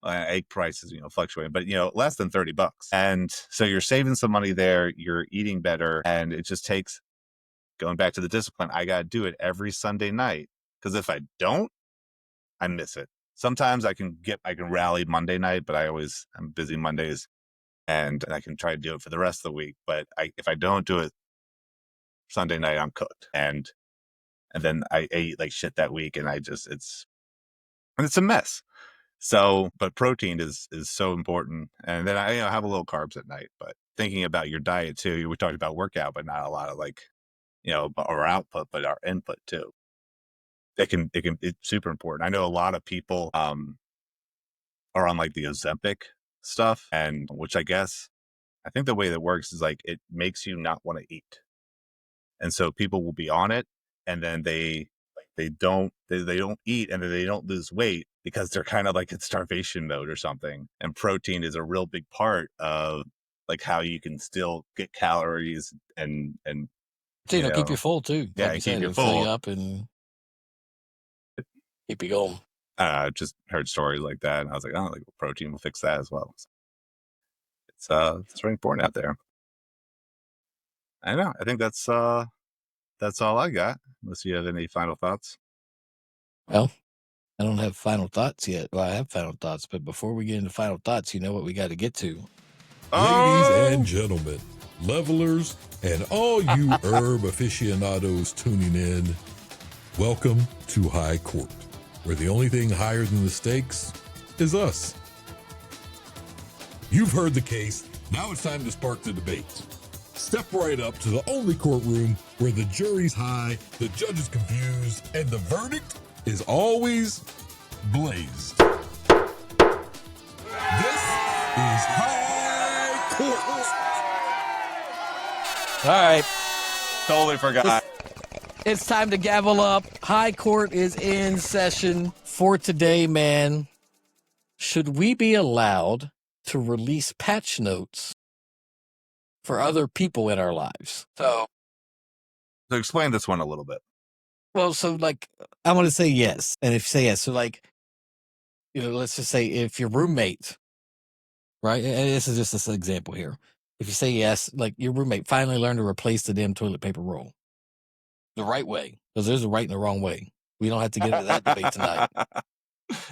egg prices, fluctuating, but less than $30. And so you're saving some money there, you're eating better. And it just takes going back to the discipline. I got to do it every Sunday night, because if I don't, I miss it. sometimes I can rally Monday night, but I'm busy Mondays, and I can try to do it for the rest of the week. But if I don't do it Sunday night, I'm cooked, and then I ate like shit that week, and it's a mess. So, but protein is so important, and then I have a little carbs at night. But thinking about your diet too, we talked about workout, but not a lot of like our output, but our input too. It's super important. I know a lot of people are on like the Ozempic stuff, and which I think the way that works is like it makes you not want to eat, and so people will be on it, and then they don't eat, and then they don't lose weight because they're kind of like in starvation mode or something. And protein is a real big part of like how you can still get calories and Keep you full too. yeah, Like you and keep said, you it'll fill you full. up and keep you going. Just heard stories like that, and I was like, oh, like protein will fix that as well. So it's very important out there. I know. I think that's all I got. Unless you have any final thoughts. Well, I don't have final thoughts yet. Well, I have final thoughts, but before we get into final thoughts, you know what we got to get to. Ladies and gentlemen, levelers, and all you herb aficionados tuning in, welcome to High Court, where the only thing higher than the stakes is us. You've heard the case. Now it's time to spark the debate. Step right up to the only courtroom where the jury's high, the judge is confused, and the verdict is always blazed. This is High Court. All right. Totally forgot. It's time to gavel up. High Court is in session for today, man. Should we be allowed to release patch notes for other people in our lives? So explain this one a little bit. Well, so like, I want to say yes. And if you say yes, so like, let's just say if your roommate, right? And this is just this example here. If you say yes, like your roommate finally learned to replace the damn toilet paper roll the right way, because there's a right and a wrong way. We don't have to get into that debate tonight.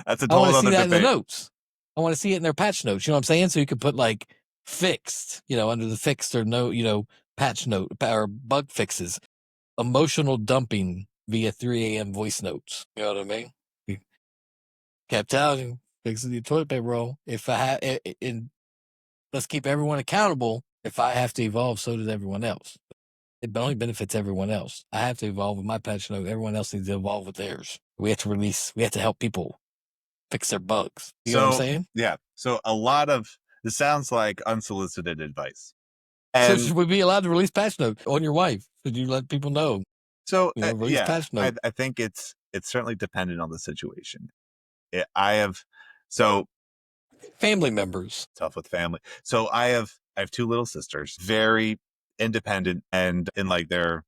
That's a I want total to see other that debate. in the notes. I want to see it in their patch notes. You know what I'm saying? So you could put like fixed, under the fixed or no, patch note or bug fixes, emotional dumping via 3 a.m. voice notes. You know what I mean? You kept telling you, fixing the toilet paper roll. If I have, let's keep everyone accountable. If I have to evolve, so does everyone else. It only benefits everyone else. I have to evolve with my patch note. Everyone else needs to evolve with theirs. We have to help people fix their bugs. You know what I'm saying? Yeah. So a lot of this sounds like unsolicited advice. So should we be allowed to release patch note on your wife? Should you let people know? So release patch note. I think it's certainly dependent on the situation. Family members. Tough with family. So I have 2 little sisters, very independent and in like their,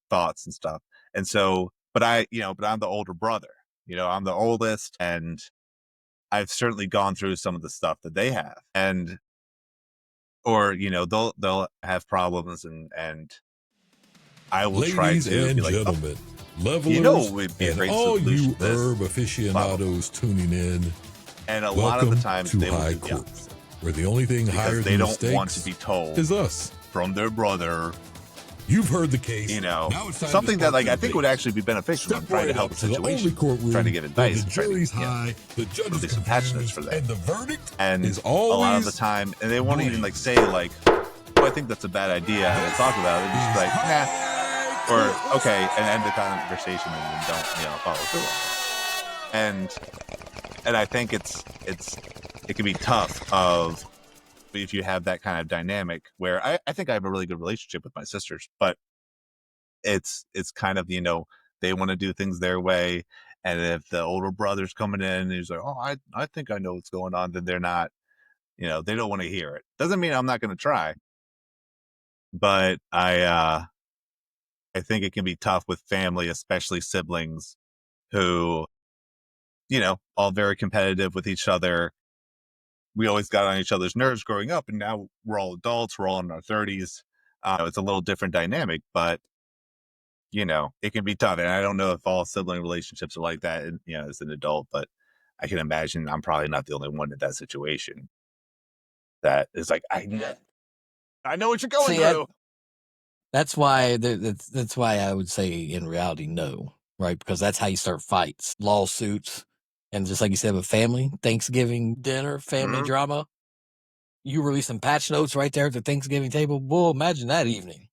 thoughts and stuff. And so, but I'm the older brother, I'm the oldest, and I've certainly gone through some of the stuff that they have, or they'll have problems, and I will try to be like, gentlemen, levelers, would be a and great all solution you to this. herb aficionados tuning in, and a lot of the times to they will High do the Court, opposite, where the only thing higher because they than the don't stakes want to be told is us. from their brother. You've heard the case. Now it's time something to that spark like the I think would debate. actually be beneficial. I'm trying to help a to the only situation, courtroom trying to give where advice, the trying jury's to high, the judge is release some patch notes for confused, that. and the verdict and is a lot of the always time, and they won't even like say like, oh, I think that's a bad idea, and we'll talk about it. Just like, nah, or okay, and end the conversation and then don't follow through on it. And I think it can be tough if you have that kind of dynamic where I think I have a really good relationship with my sisters, but it's kind of, they want to do things their way. And if the older brother's coming in and he's like, oh, I think I know what's going on, then they're not, they don't want to hear it. Doesn't mean I'm not going to try, but I think it can be tough with family, especially siblings who, all very competitive with each other. We always got on each other's nerves growing up, and now we're all adults. We're all in our 30s. It's a little different dynamic, but it can be tough. And I don't know if all sibling relationships are like that, as an adult, but I can imagine I'm probably not the only one in that situation that is like, I know what you're going through. That's why that's why I would say in reality, no, right? Because that's how you start fights, lawsuits, and just like you said with family, Thanksgiving dinner, family drama. You release some patch notes right there at the Thanksgiving table. Well, imagine that evening.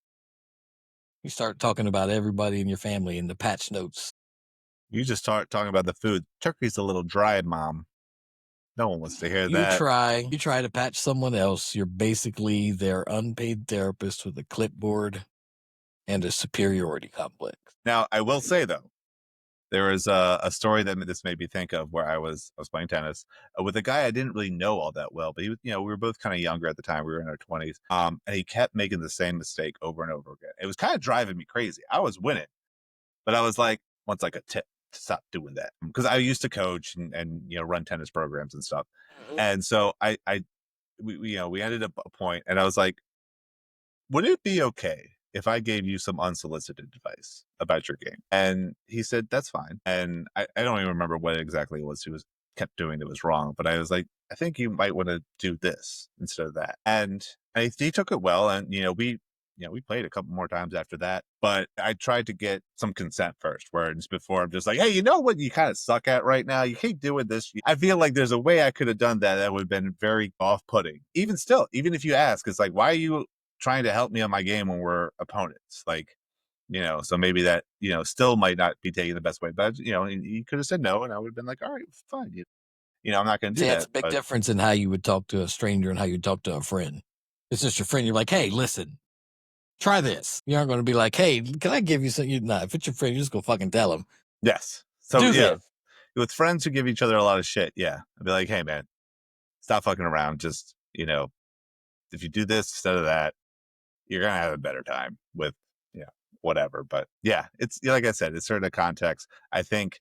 You start talking about everybody in your family in the patch notes. You just start talking about the food. Turkey's a little dry, Mom. No one wants to hear that. You try to patch someone else. You're basically their unpaid therapist with a clipboard and a superiority complex. Now, I will say though, there was a story that this made me think of where I was playing tennis with a guy I didn't really know all that well, but he was, we were both kind of younger at the time. We were in our 20s. And he kept making the same mistake over and over again. It was kind of driving me crazy. I was winning, but I was like, wants like a tip to stop doing that. Because I used to coach and run tennis programs and stuff. And so we ended up a point and I was like, would it be okay if I gave you some unsolicited advice about your game? And he said, that's fine. And I don't even remember what exactly it was he was kept doing that was wrong, but I was like, I think you might want to do this instead of that. And he took it well. And, we played a couple more times after that, but I tried to get some consent first, whereas before I'm just like, hey, you know what you kind of suck at right now? You keep doing this. I feel like there's a way I could have done that would have been very off-putting. Even still, even if you ask, it's like, why are you trying to help me on my game when we're opponents? Like, so maybe that, still might not be taken the best way, but, he could have said no, and I would have been like, all right, fine. I'm not going to do that. It's a big difference in how you would talk to a stranger and how you talk to a friend. It's just your friend. You're like, hey, listen, try this. You aren't going to be like, hey, can I give you something? Nah, if it's your friend, you're just going to fucking tell them. Yes. So, with friends who give each other a lot of shit, I'd be like, hey, man, stop fucking around. Just, if you do this instead of that, you're going to have a better time with, whatever. But it's like I said, it's sort of context. I think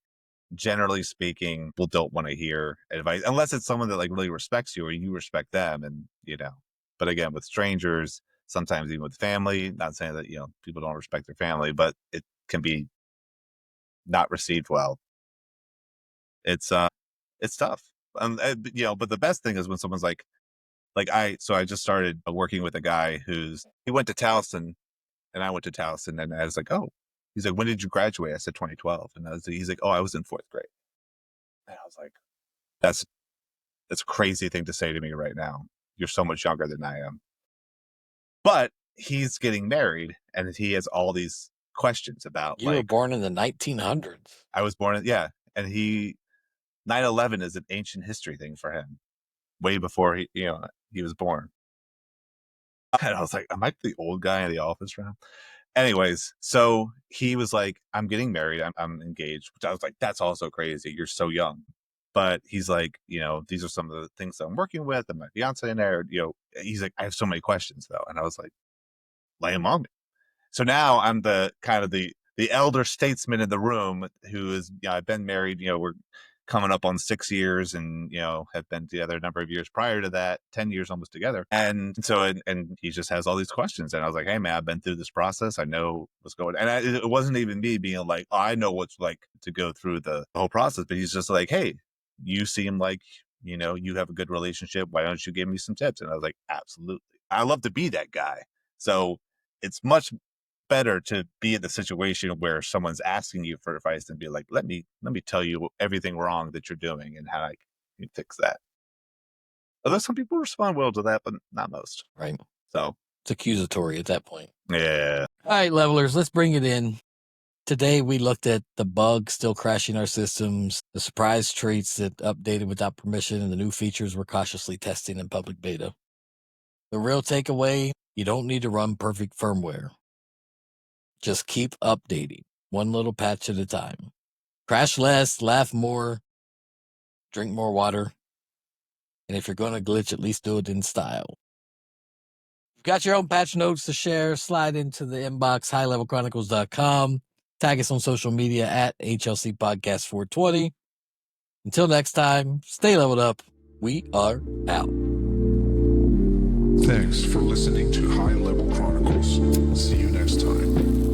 generally speaking, people don't want to hear advice unless it's someone that like really respects you or you respect them. And, but again, with strangers, sometimes even with family, not saying that, people don't respect their family, but it can be not received well. It's tough. But the best thing is when someone's like I just started working with a guy he went to Towson and I went to Towson, and I was like, oh, he's like, when did you graduate? I said 2012. And he's like, oh, I was in 4th grade. And I was like, that's a crazy thing to say to me right now. You're so much younger than I am. But he's getting married and he has all these questions about you were born in the 1900s. I was born in, and 9/11 is an ancient history thing for him way before he was born. And I was like, am I the old guy in the office now? Anyways, so he was like, I'm getting married. I'm engaged, which I was like, that's also crazy. You're so young. But he's like, these are some of the things that I'm working with and my fiance in there. He's like, I have so many questions though. And I was like, lay them on me. So now I'm the kind of the elder statesman in the room who is, I've been married, we're coming up on 6 years and, have been together a number of years prior to that, 10 years almost together. And so, and he just has all these questions. And I was like, hey man, I've been through this process. I know what's going on. And it wasn't even me being like, oh, I know what's like to go through the whole process, but he's just like, hey, you seem like, you have a good relationship. Why don't you give me some tips? And I was like, absolutely. I love to be that guy. So it's much better to be in the situation where someone's asking you for advice and be like, let me tell you everything wrong that you're doing and how I can fix that. Although some people respond well to that, but not most. Right. So it's accusatory at that point. Yeah. All right, levelers, let's bring it in. Today we looked at the bugs still crashing our systems, the surprise traits that updated without permission, and the new features we're cautiously testing in public beta. The real takeaway, you don't need to run perfect firmware. Just keep updating, one little patch at a time. Crash less, laugh more, drink more water. And if you're going to glitch, at least do it in style. You've got your own patch notes to share, slide into the inbox, highlevelchronicles.com. Tag us on social media at HLC Podcast 420. Until next time, stay leveled up. We are out. Thanks for listening to High Level Chronicles. See you next time.